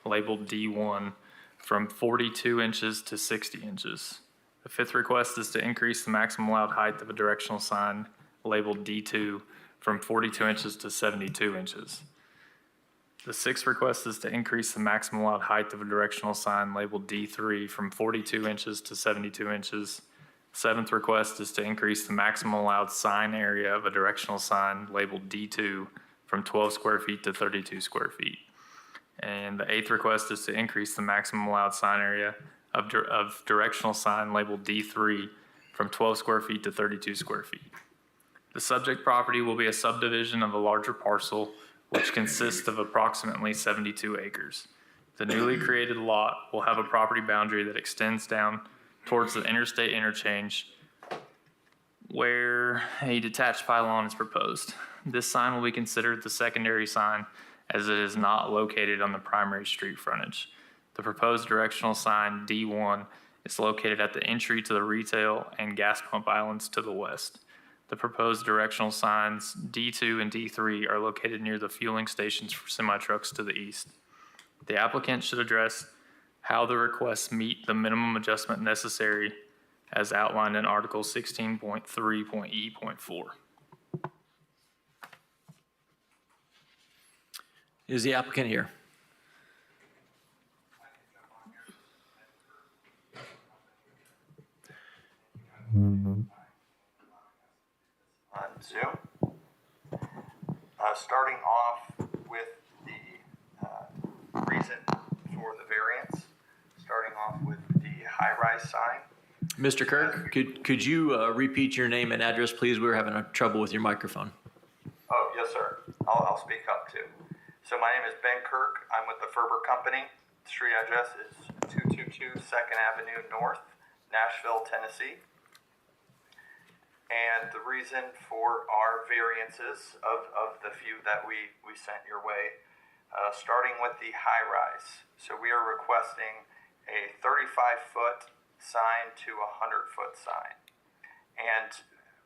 labeled D1 from 42 inches to 60 inches. The fifth request is to increase the maximum allowed height of a directional sign labeled D2 from 42 inches to 72 inches. The sixth request is to increase the maximum allowed height of a directional sign labeled D3 from 42 inches to 72 inches. Seventh request is to increase the maximum allowed sign area of a directional sign labeled D2 from 12 square feet to 32 square feet. And the eighth request is to increase the maximum allowed sign area of directional sign labeled D3 from 12 square feet to 32 square feet. The subject property will be a subdivision of a larger parcel which consists of approximately 72 acres. The newly created lot will have a property boundary that extends down towards the interstate interchange where a detached pylon is proposed. This sign will be considered the secondary sign as it is not located on the primary street frontage. The proposed directional sign D1 is located at the entry to the retail and gas pump islands to the west. The proposed directional signs D2 and D3 are located near the fueling stations for semi-trucks to the east. The applicant should address how the requests meet the minimum adjustment necessary as outlined in Article 16.3.E.4. Is the applicant here? On Zoom. Starting off with the reason for the variance, starting off with the high-rise sign. Mr. Kirk, could you repeat your name and address, please? We were having trouble with your microphone. Oh, yes, sir. I'll speak up too. So my name is Ben Kirk. I'm with the Ferber Company. The street address is 222 2nd Avenue North, Nashville, Tennessee. And the reason for our variances of the few that we sent your way, starting with the high rise. So we are requesting a 35-foot sign to a 100-foot sign, and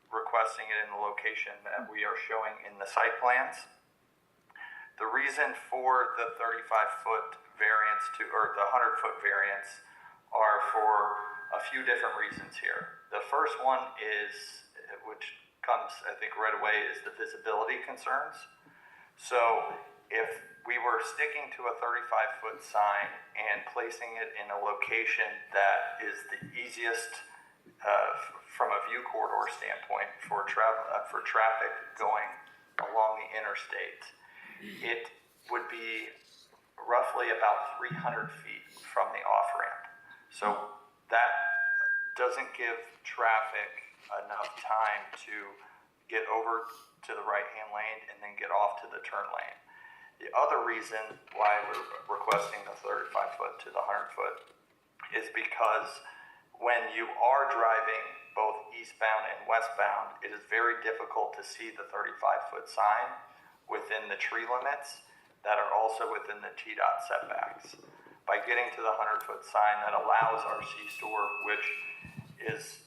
requesting it in the location that we are showing in the site plans. The reason for the 35-foot variance or the 100-foot variance are for a few different reasons here. The first one is, which comes, I think, right away, is the visibility concerns. So if we were sticking to a 35-foot sign and placing it in a location that is the easiest from a view corridor standpoint for traffic going along the interstate, it would be roughly about 300 feet from the off-ramp. So that doesn't give traffic enough time to get over to the right-hand lane and then get off to the turn lane. The other reason why we're requesting the 35-foot to the 100-foot is because when you are driving both eastbound and westbound, it is very difficult to see the 35-foot sign within the tree limits that are also within the TDOT setbacks. By getting to the 100-foot sign, that allows our C-store, which is,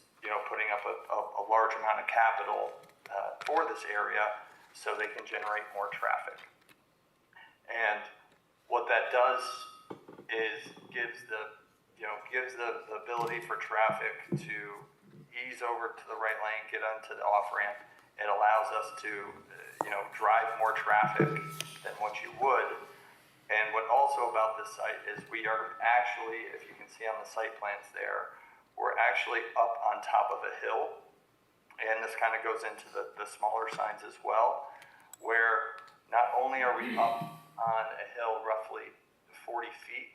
putting up a large amount of capital for this area, so they can generate more traffic. And what that does is gives the ability for traffic to ease over to the right lane, get onto the off-ramp. It allows us to, drive more traffic than what you would. And what also about this site is we are actually, if you can see on the site plans there, we're actually up on top of a hill. And this kind of goes into the smaller signs as well, where not only are we up on a hill roughly 40 feet,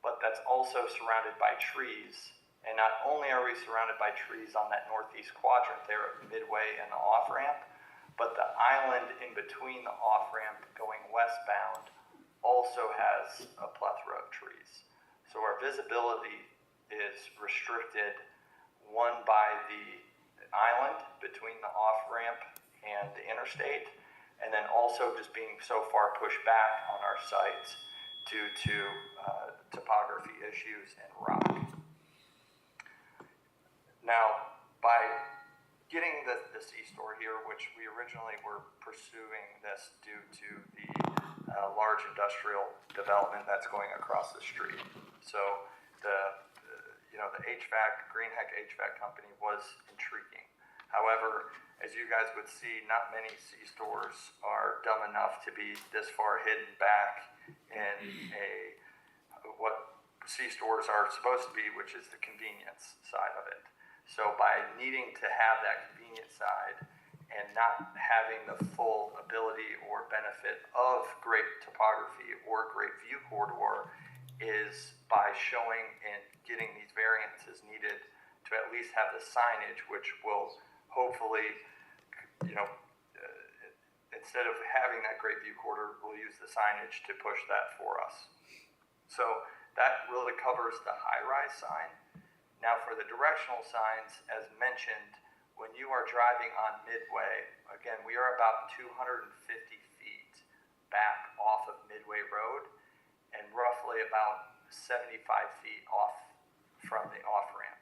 but that's also surrounded by trees. And not only are we surrounded by trees on that northeast quadrant there at Midway and the off-ramp, but the island in between the off-ramp going westbound also has a plethora of trees. So our visibility is restricted, one by the island between the off-ramp and the interstate, and then also just being so far pushed back on our sites due to topography issues and rock. Now, by getting the C-store here, which we originally were pursuing this due to the large industrial development that's going across the street. So the HVAC, Greenheck HVAC company was intriguing. However, as you guys would see, not many C-stores are dumb enough to be this far hidden back in what C-stores are supposed to be, which is the convenience side of it. So by needing to have that convenience side and not having the full ability or benefit of great topography or great view corridor is by showing and getting these variances needed to at least have the signage, which will hopefully, instead of having that great view corridor, we'll use the signage to push that for us. So that really covers the high-rise sign. Now for the directional signs, as mentioned, when you are driving on Midway, again, we are about 250 feet back off of Midway Road and roughly about 75 feet off from the off-ramp.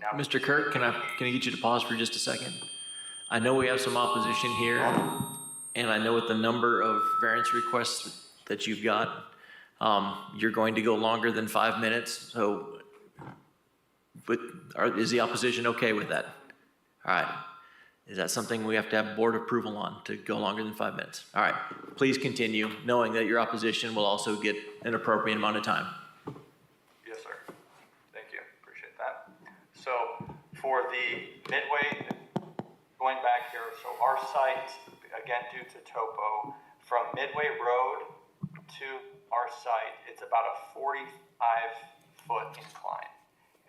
Now, Mr. Kirk, can I get you to pause for just a second? I know we have some opposition here, and I know with the number of variance requests that you've got, you're going to go longer than 5 minutes, so is the opposition okay with that? All right. Is that something we have to have board approval on to go longer than 5 minutes? All right. Please continue, knowing that your opposition will also get an appropriate amount of time. Yes, sir. Thank you. Appreciate that. So for the Midway, going back here, so our site, again, due to topo, from Midway Road to our site, it's about a 45-foot incline.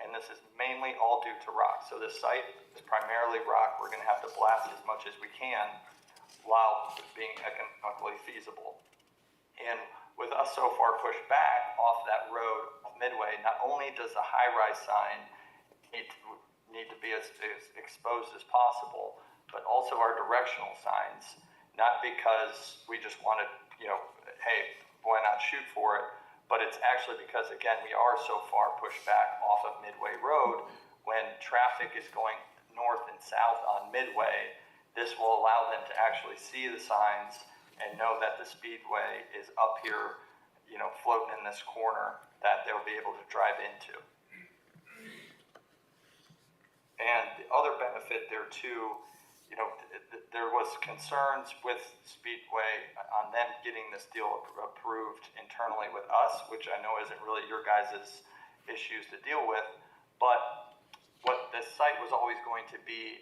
And this is mainly all due to rock. So this site is primarily rock. We're going to have to blast as much as we can while being economically feasible. And with us so far pushed back off that road of Midway, not only does the high-rise sign need to be as exposed as possible, but also our directional signs, not because we just want to, hey, why not shoot for it? But it's actually because, again, we are so far pushed back off of Midway Road. When traffic is going north and south on Midway, this will allow them to actually see the signs and know that the speedway is up here, floating in this corner that they'll be able to drive into. And the other benefit there too, there was concerns with Speedway on them getting this deal approved internally with us, which I know isn't really your guys' issues to deal with, but what this site was always going to be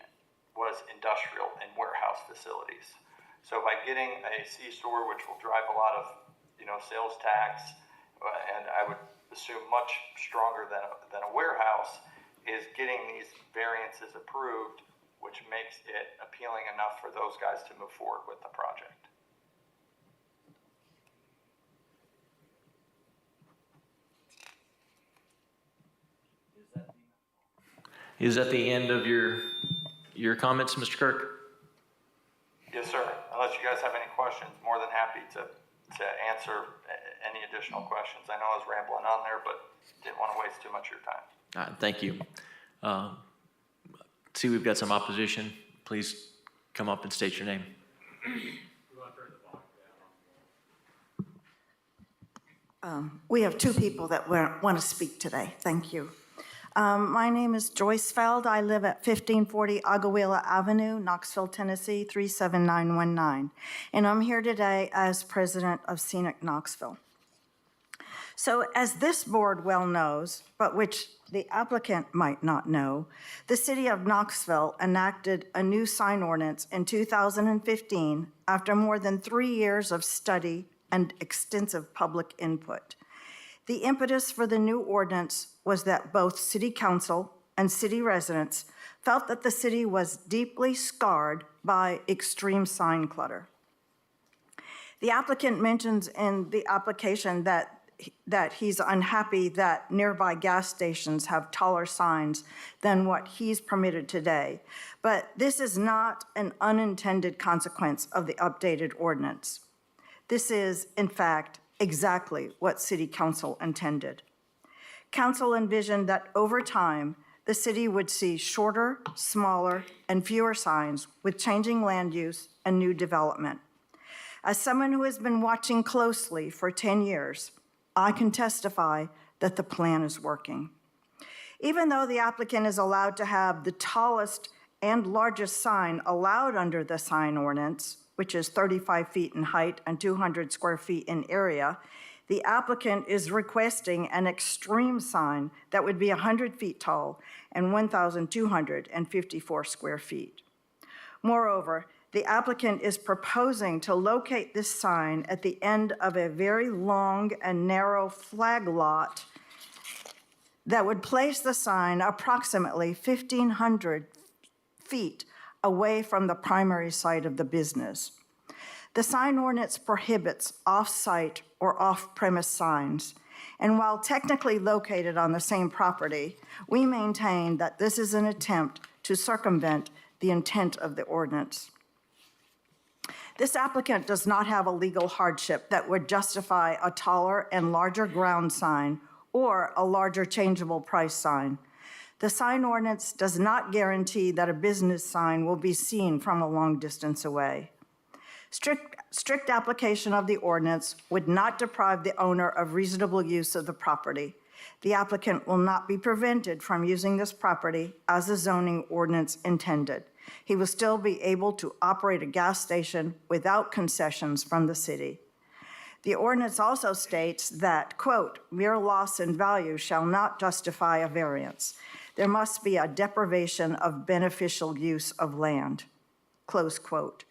was industrial and warehouse facilities. So by getting a C-store, which will drive a lot of, sales tax, and I would assume much stronger than a warehouse, is getting these variances approved, which makes it appealing enough for those guys to move forward with the project. Is that the end of your comments, Mr. Kirk? Yes, sir. Unless you guys have any questions, more than happy to answer any additional questions. I know I was rambling on there, but didn't want to waste too much of your time. Thank you. See, we've got some opposition. Please come up and state your name. We have two people that want to speak today. Thank you. My name is Joyce Feld. I live at 1540 Aguila Avenue, Knoxville, Tennessee, 37919. And I'm here today as president of Scenic Knoxville. So as this board well knows, but which the applicant might not know, the city of Knoxville enacted a new sign ordinance in 2015 after more than 3 years of study and extensive public input. The impetus for the new ordinance was that both city council and city residents felt that the city was deeply scarred by extreme sign clutter. The applicant mentions in the application that he's unhappy that nearby gas stations have taller signs than what he's permitted today. But this is not an unintended consequence of the updated ordinance. This is, in fact, exactly what City Council intended. Council envisioned that over time, the city would see shorter, smaller, and fewer signs with changing land use and new development. As someone who has been watching closely for 10 years, I can testify that the plan is working. Even though the applicant is allowed to have the tallest and largest sign allowed under the sign ordinance, which is 35 feet in height and 200 square feet in area, the applicant is requesting an extreme sign that would be 100 feet tall and 1,254 square feet. Moreover, the applicant is proposing to locate this sign at the end of a very long and narrow flag lot that would place the sign approximately 1,500 feet away from the primary site of the business. The sign ordinance prohibits off-site or off-premise signs, and while technically located on the same property, we maintain that this is an attempt to circumvent the intent of the ordinance. This applicant does not have a legal hardship that would justify a taller and larger ground sign or a larger changeable price sign. The sign ordinance does not guarantee that a business sign will be seen from a long distance away. Strict application of the ordinance would not deprive the owner of reasonable use of the property. The applicant will not be prevented from using this property as the zoning ordinance intended. He will still be able to operate a gas station without concessions from the city. The ordinance also states that, quote, mere loss in value shall not justify a variance. There must be a deprivation of beneficial use of land, close quote.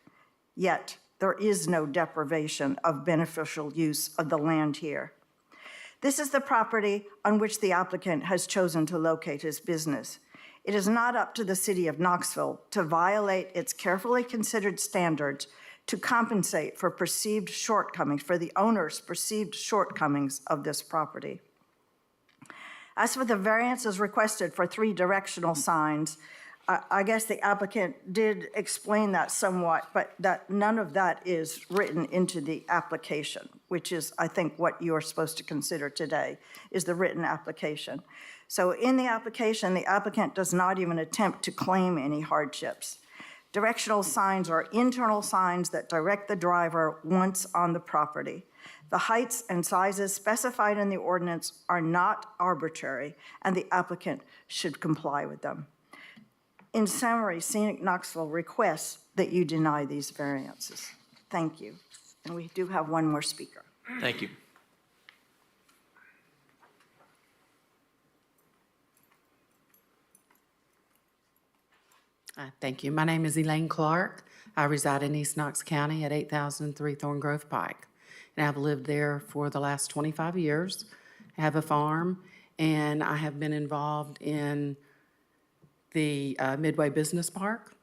Yet, there is no deprivation of beneficial use of the land here. This is the property on which the applicant has chosen to locate his business. It is not up to the city of Knoxville to violate its carefully considered standards to compensate for perceived shortcomings, for the owner's perceived shortcomings of this property. As for the variances requested for 3 directional signs, I guess the applicant did explain that somewhat, but that none of that is written into the application, which is, I think, what you are supposed to consider today, is the written application. So in the application, the applicant does not even attempt to claim any hardships. Directional signs are internal signs that direct the driver once on the property. The heights and sizes specified in the ordinance are not arbitrary, and the applicant should comply with them. In summary, Scenic Knoxville requests that you deny these variances. Thank you. And we do have one more speaker. Thank you. Thank you. My name is Elaine Clark. I reside in East Knox County at 8003 Thorn Grove Pike, and I've lived there for the last 25 years. I have a farm, and I have been involved in the Midway Business Park,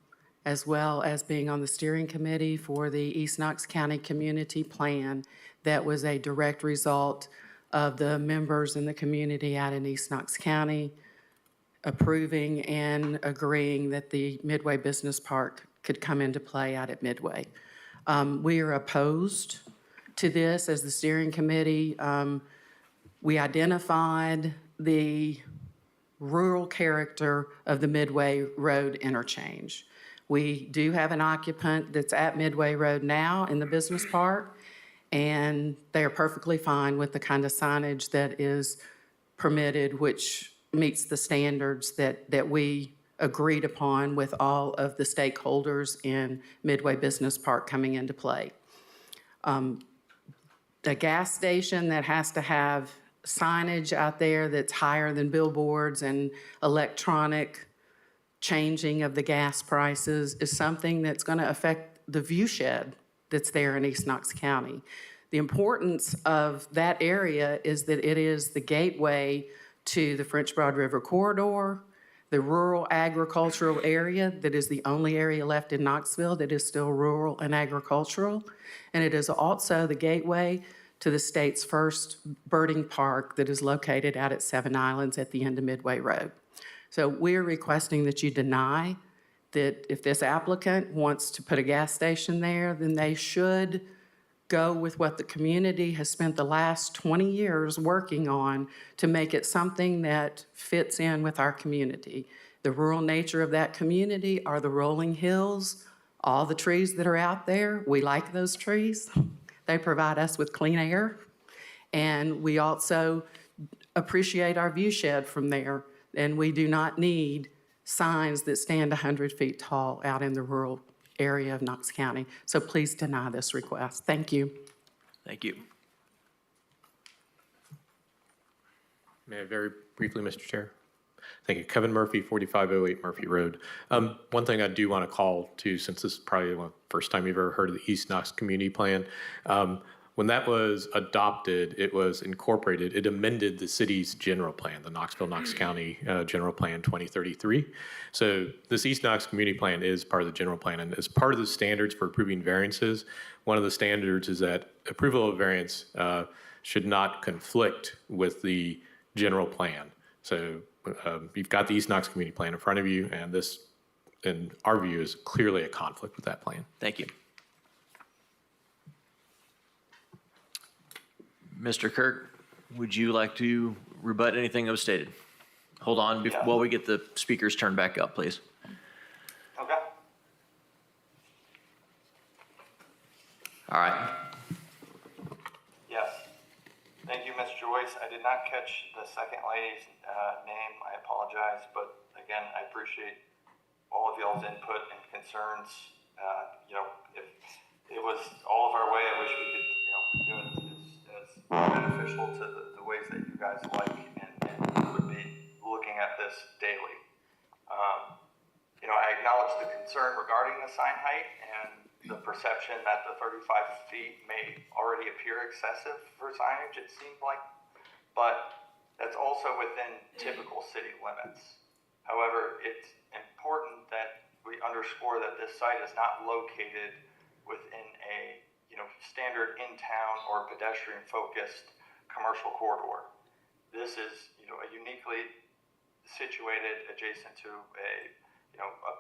as well as being on the steering committee for the East Knox County Community Plan that was a direct result of the members in the community out in East Knox County approving and agreeing that the Midway Business Park could come into play out at Midway. We are opposed to this as the steering committee. We identified the rural character of the Midway Road interchange. We do have an occupant that's at Midway Road now in the business park, and they are perfectly fine with the kind of signage that is permitted, which meets the standards that we agreed upon with all of the stakeholders in Midway Business Park coming into play. The gas station that has to have signage out there that's higher than billboards and electronic changing of the gas prices is something that's going to affect the view shed that's there in East Knox County. The importance of that area is that it is the gateway to the French Broad River Corridor, the rural agricultural area that is the only area left in Knoxville that is still rural and agricultural. And it is also the gateway to the state's first birding park that is located out at Seven Islands at the end of Midway Road. So we're requesting that you deny that if this applicant wants to put a gas station there, then they should go with what the community has spent the last 20 years working on to make it something that fits in with our community. The rural nature of that community are the rolling hills, all the trees that are out there. We like those trees. They provide us with clean air. And we also appreciate our view shed from there. And we do not need signs that stand 100 feet tall out in the rural area of Knox County. So please deny this request. Thank you. Thank you. May I very briefly, Mr. Chair? Thank you. Kevin Murphy, 4508 Murphy Road. One thing I do want to call to, since this is probably the first time you've ever heard of the East Knox Community Plan, when that was adopted, it was incorporated, it amended the city's general plan, the Knox County General Plan 2033. So this East Knox Community Plan is part of the general plan, and as part of the standards for approving variances, one of the standards is that approval of variance should not conflict with the general plan. So you've got the East Knox Community Plan in front of you, and this, in our view, is clearly a conflict with that plan. Thank you. Mr. Kirk, would you like to rebut anything that was stated? Hold on while we get the speakers turned back up, please. Okay. All right. Yes. Thank you, Ms. Joyce. I did not catch the second lady's name. I apologize, but again, I appreciate all of y'all's input and concerns. If it was all of our way, I wish we could, do it as beneficial to the ways that you guys like and would be looking at this daily. I acknowledge the concern regarding the sign height and the perception that the 35 feet may already appear excessive for signage, it seemed like, but that's also within typical city limits. However, it's important that we underscore that this site is not located within a standard in-town or pedestrian-focused commercial corridor. This is a uniquely situated adjacent to a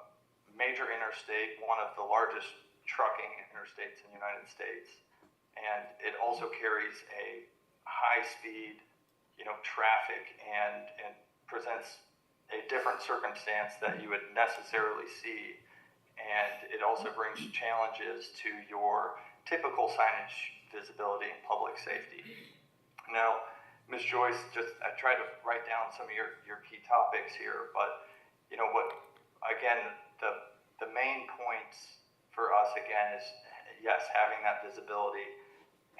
major interstate, one of the largest trucking interstates in the United States, and it also carries a high-speed traffic and presents a different circumstance that you would necessarily see, and it also brings challenges to your typical signage visibility and public safety. Now, Ms. Joyce, I tried to write down some of your key topics here, but the main points for us again is yes, having that visibility,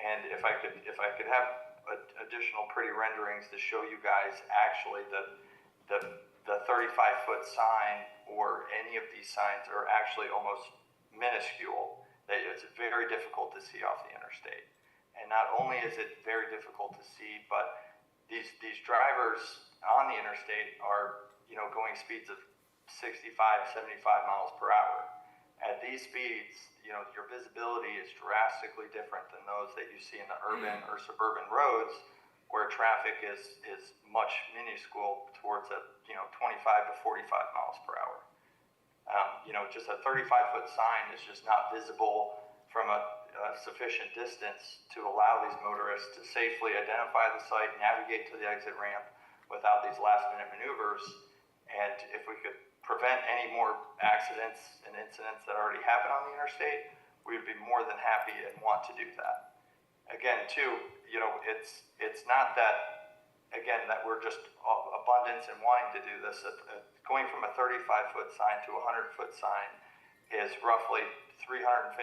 and if I could have additional pretty renderings to show you guys actually the 35-foot sign or any of these signs are actually almost minuscule that it's very difficult to see off the interstate. And not only is it very difficult to see, but these drivers on the interstate are, going speeds of 65, 75 miles per hour. At these speeds, your visibility is drastically different than those that you see in the urban or suburban roads where traffic is much minuscule towards 25 to 45 miles per hour. Just a 35-foot sign is just not visible from a sufficient distance to allow these motorists to safely identify the site, navigate to the exit ramp without these last-minute maneuvers. And if we could prevent any more accidents and incidents that already happen on the interstate, we would be more than happy and want to do that. Again, too, it's not that, again, that we're just abundance and wanting to do this. Going from a 35-foot sign to a 100-foot sign is roughly $350,000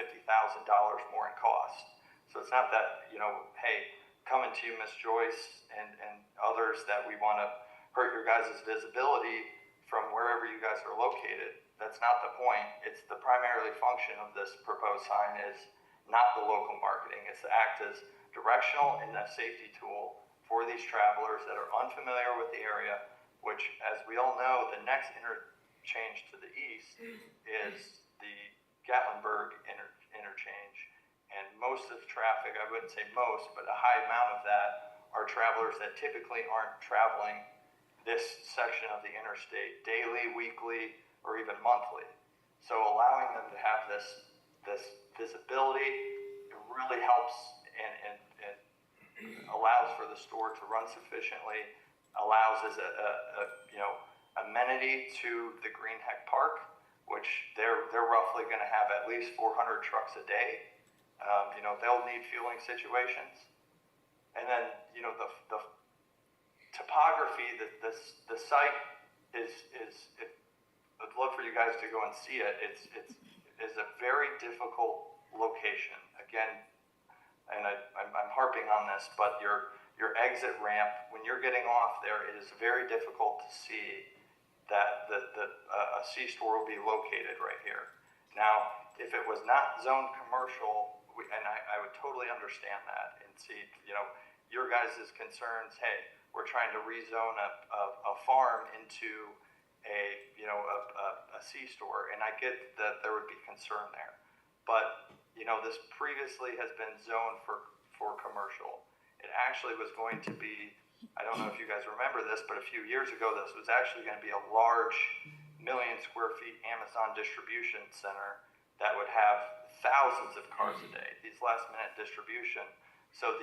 more in cost. So it's not that, hey, coming to you, Ms. Joyce and others, that we want to hurt your guys' visibility from wherever you guys are located. That's not the point. It's the primarily function of this proposed sign is not the local marketing. It's to act as directional and a safety tool for these travelers that are unfamiliar with the area, which, as we all know, the next interchange to the east is the Gatlinburg interchange. And most of the traffic, I wouldn't say most, but a high amount of that are travelers that typically aren't traveling this section of the interstate daily, weekly, or even monthly. So allowing them to have this visibility, it really helps and allows for the store to run sufficiently, allows as a amenity to the Greenheck Park, which they're roughly going to have at least 400 trucks a day. They'll need fueling situations. And then, the topography, the site is I'd love for you guys to go and see it. It's a very difficult location. Again, and I'm harping on this, but your exit ramp, when you're getting off there, it is very difficult to see that a C-store will be located right here. Now, if it was not zoned commercial, and I would totally understand that and see, your guys' concerns, hey, we're trying to rezone a farm into a C-store, and I get that there would be concern there. But, this previously has been zoned for commercial. It actually was going to be, I don't know if you guys remember this, but a few years ago, this was actually going to be a large 1 million square feet Amazon distribution center that would have thousands of cars a day, these last minute distribution. So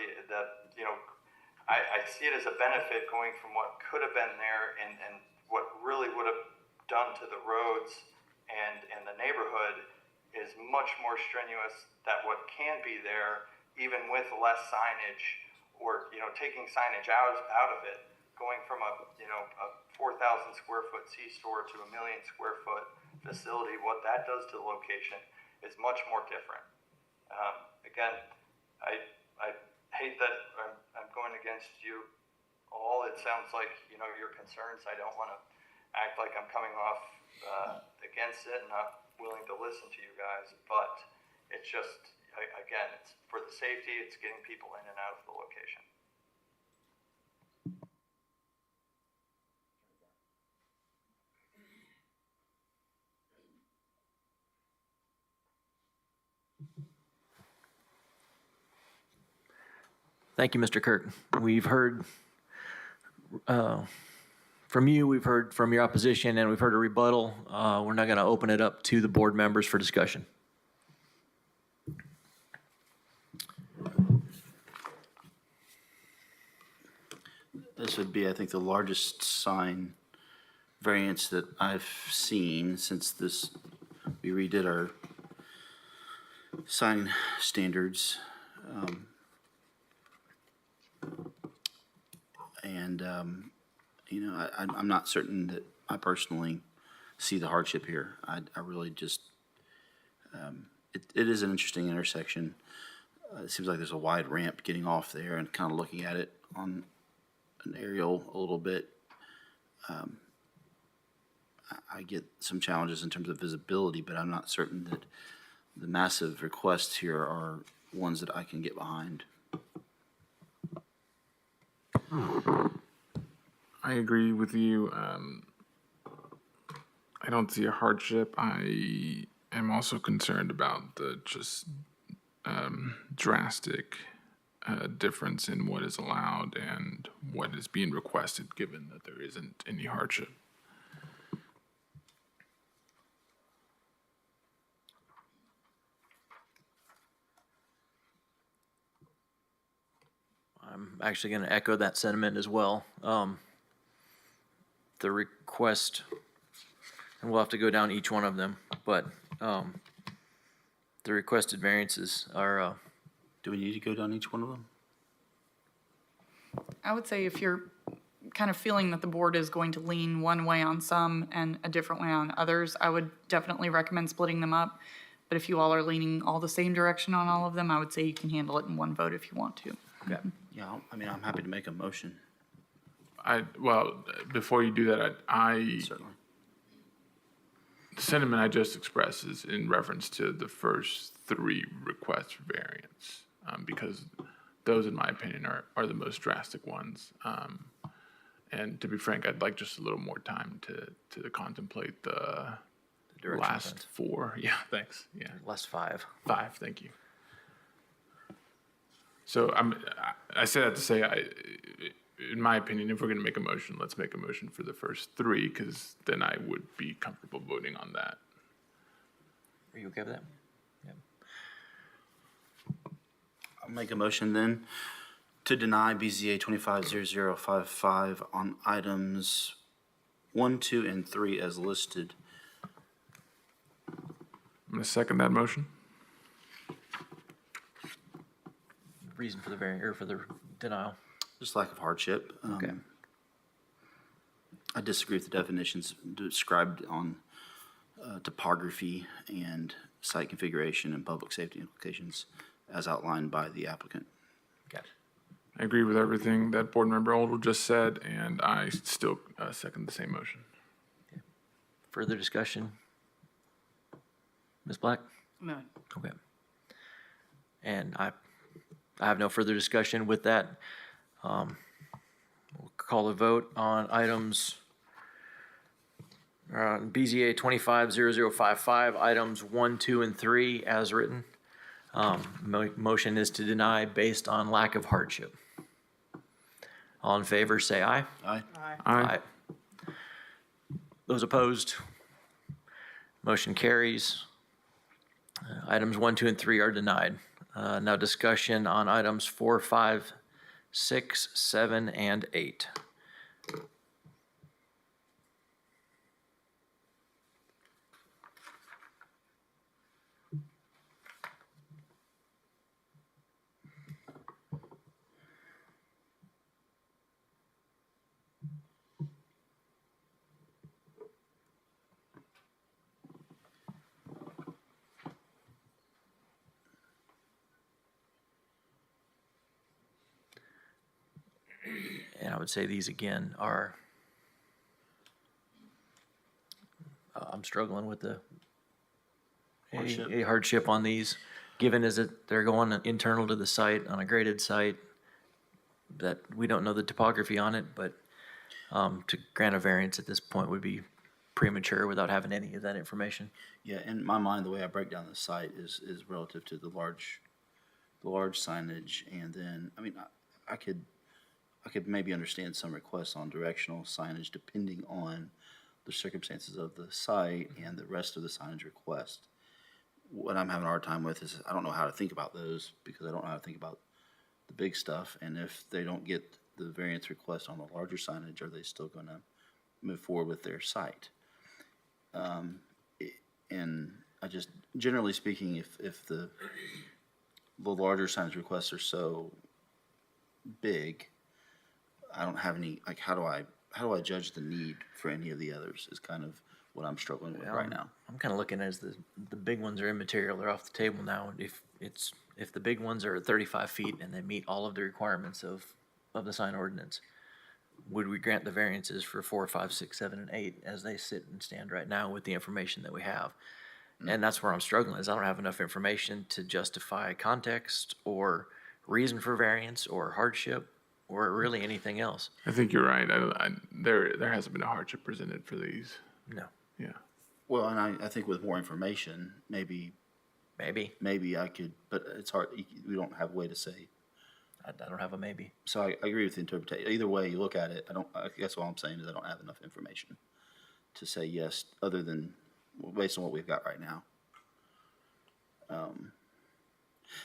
I see it as a benefit going from what could have been there and what really would have done to the roads and the neighborhood is much more strenuous that what can be there, even with less signage or, taking signage out of it, going from a 4,000 square foot C-store to a 1 million square foot facility, what that does to the location is much more different. Again, I hate that I'm going against you all. It sounds like, your concerns. I don't want to act like I'm coming off against it and not willing to listen to you guys, but it's just, again, it's for the safety, it's getting people in and out of the location. Thank you, Mr. Kirk. We've heard from you, we've heard from your opposition, and we've heard a rebuttal. We're now going to open it up to the board members for discussion. This would be, I think, the largest sign variance that I've seen since we redid our sign standards. I'm not certain that I personally see the hardship here. I really just, it is an interesting intersection. It seems like there's a wide ramp getting off there, and kind of looking at it on an aerial a little bit. I get some challenges in terms of visibility, but I'm not certain that the massive requests here are ones that I can get behind. I agree with you. I don't see a hardship. I am also concerned about the just drastic difference in what is allowed and what is being requested, given that there isn't any hardship. I'm actually going to echo that sentiment as well. The request, and we'll have to go down each one of them, but the requested variances are, Do we need to go down each one of them? I would say if you're kind of feeling that the board is going to lean one way on some and a different way on others, I would definitely recommend splitting them up. But if you all are leaning all the same direction on all of them, I would say you can handle it in one vote if you want to. okay. Yeah, I mean, I'm happy to make a motion, Well, before you do that, certainly. the sentiment I just expressed is in reference to the first three requests for variance, because those, in my opinion, are the most drastic ones. And to be frank, I'd like just a little more time to contemplate the direction last sense. four. Yeah, thanks. Yeah, Last five. five. Thank you. So I say that to say, in my opinion, if we're going to make a motion, let's make a motion for the first three, because then I would be comfortable voting on that. Are you okay with that? Yeah. I'll make a motion then to deny BZA 250055 on items 1, 2, and 3 as listed. I'm going to second that motion. Reason for the variance, or for the denial? Just lack of hardship. Okay. I disagree with the definitions described on topography and site configuration and public safety implications as outlined by the applicant. Got it. I agree with everything that Board Member Oldwell just said, and I still second the same motion. Further discussion? Ms. Black? No. Okay. And I have no further discussion with that. We'll call a vote on items BZA 250055, items 1, 2, and 3 as written. Motion is to deny based on lack of hardship. All in favor, say aye. Aye. Aye. Those opposed? Motion carries. Items 1, 2, and 3 are denied. Now discussion on items 4, 5, 6, 7, and 8. And I would say these again are, I'm struggling with a hardship on these, given is that they're going internal to the site on a graded site, that we don't know the topography on it, but to grant a variance at this point would be premature without having any of that information. Yeah, in my mind, the way I break down the site is relative to the large signage, and then, I mean, I could maybe understand some requests on directional signage depending on the circumstances of the site and the rest of the signage request. What I'm having a hard time with is I don't know how to think about those because I don't know how to think about the big stuff. And if they don't get the variance request on the larger signage, are they still going to move forward with their site? And I just, generally speaking, if the larger signage requests are so big, I don't have any, like, how do I judge the need for any of the others is kind of what I'm struggling with right now. I'm kind of looking at as the big ones are immaterial, they're off the table now. If the big ones are at 35 feet and they meet all of the requirements of the sign ordinance, would we grant the variances for 4, 5, 6, 7, and 8 as they sit and stand right now with the information that we have? And that's where I'm struggling, is I don't have enough information to justify context or reason for variance or hardship or really anything else. I think you're right. There hasn't been a hardship presented for these. No. Yeah. Well, and I think with more information, maybe I could, but it's hard, we don't have a way to say. I don't have a maybe. So I agree with the interpretation. Either way you look at it, I guess all I'm saying is I don't have enough information to say yes, other than based on what we've got right now.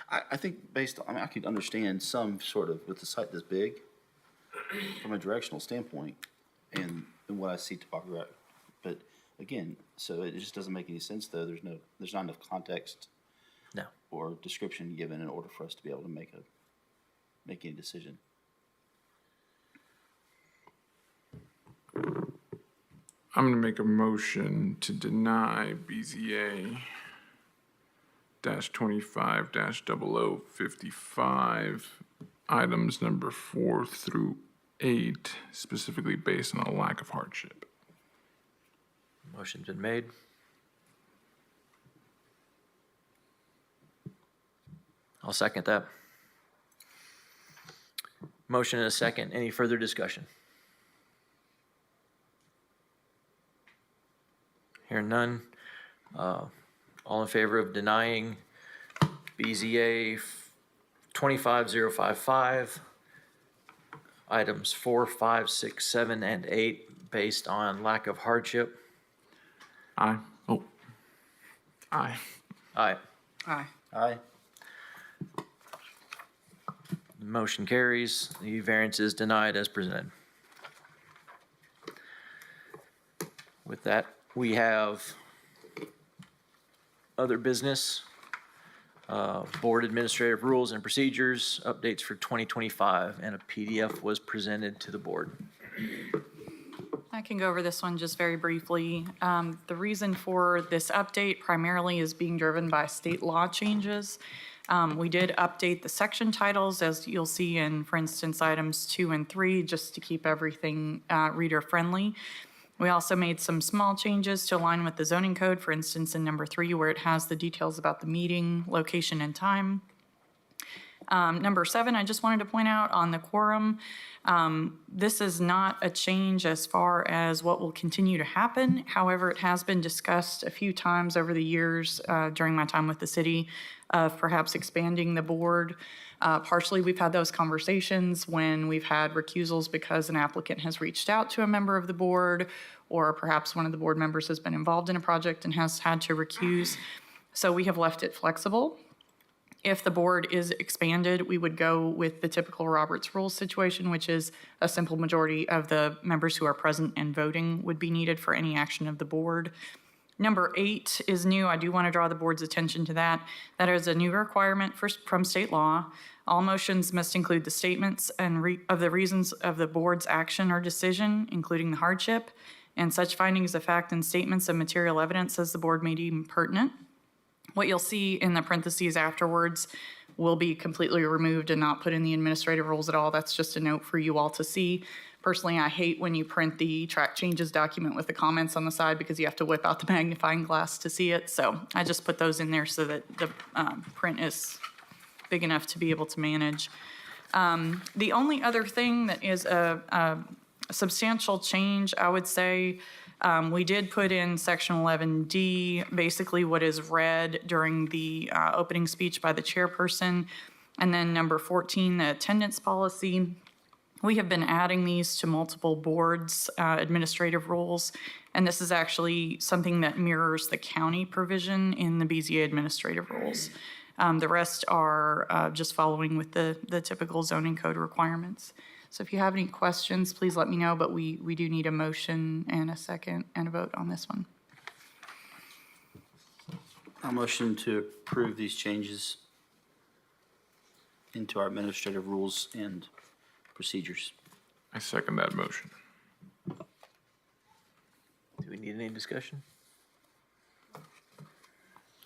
I think based on, I could understand some sort of, with the site this big, from a directional standpoint, and what I see topography, but again, so it just doesn't make any sense though. There's not enough context. No. Or description given in order for us to be able to make any decision. I'm going to make a motion to deny BZA -25-0055 items number 4 through 8, specifically based on a lack of hardship. Motion's been made. I'll second that. Motion and a second. Any further discussion? Hearing none. All in favor of denying BZA 25055, items 4, 5, 6, 7, and 8 based on lack of hardship? Aye. Oh. Aye. Aye. Aye. Aye. The motion carries. The variance is denied as presented. With that, we have other business, board administrative rules and procedures, updates for 2025, and a PDF was presented to the board. I can go over this one just very briefly. The reason for this update primarily is being driven by state law changes. We did update the section titles, as you'll see in, for instance, items 2 and 3, just to keep everything reader-friendly. We also made some small changes to align with the zoning code, for instance, in number 3, where it has the details about the meeting, location, and time. Number 7, I just wanted to point out on the quorum, this is not a change as far as what will continue to happen. However, it has been discussed a few times over the years during my time with the city of perhaps expanding the board. Partially, we've had those conversations when we've had recusals because an applicant has reached out to a member of the board, or perhaps one of the board members has been involved in a project and has had to recuse. So we have left it flexible. If the board is expanded, we would go with the typical Roberts Rules situation, which is a simple majority of the members who are present and voting would be needed for any action of the board. Number 8 is new. I do want to draw the board's attention to that. That is a new requirement from state law. All motions must include the statements of the reasons of the board's action or decision, including the hardship, and such findings of fact and statements of material evidence as the board may deem pertinent. What you'll see in the parentheses afterwards will be completely removed and not put in the administrative rules at all. That's just a note for you all to see. Personally, I hate when you print the track changes document with the comments on the side because you have to whip out the magnifying glass to see it. So I just put those in there so that the print is big enough to be able to manage. The only other thing that is a substantial change, I would say, we did put in section 11D, basically what is read during the opening speech by the chairperson. And then number 14, the attendance policy. We have been adding these to multiple boards' administrative rules, and this is actually something that mirrors the county provision in the BZA administrative rules. The rest are just following with the typical zoning code requirements. So if you have any questions, please let me know, but we do need a motion and a second and a vote on this one. A motion to approve these changes into our administrative rules and procedures. I second that motion. Do we need any discussion?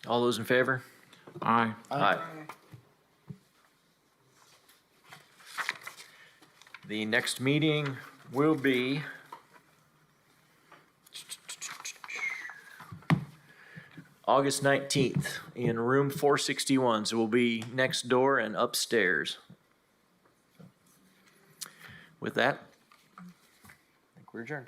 All those in favor? Aye. Aye. The next meeting will be August 19th in room 461. So we'll be next door and upstairs. With that, I think we're adjourned.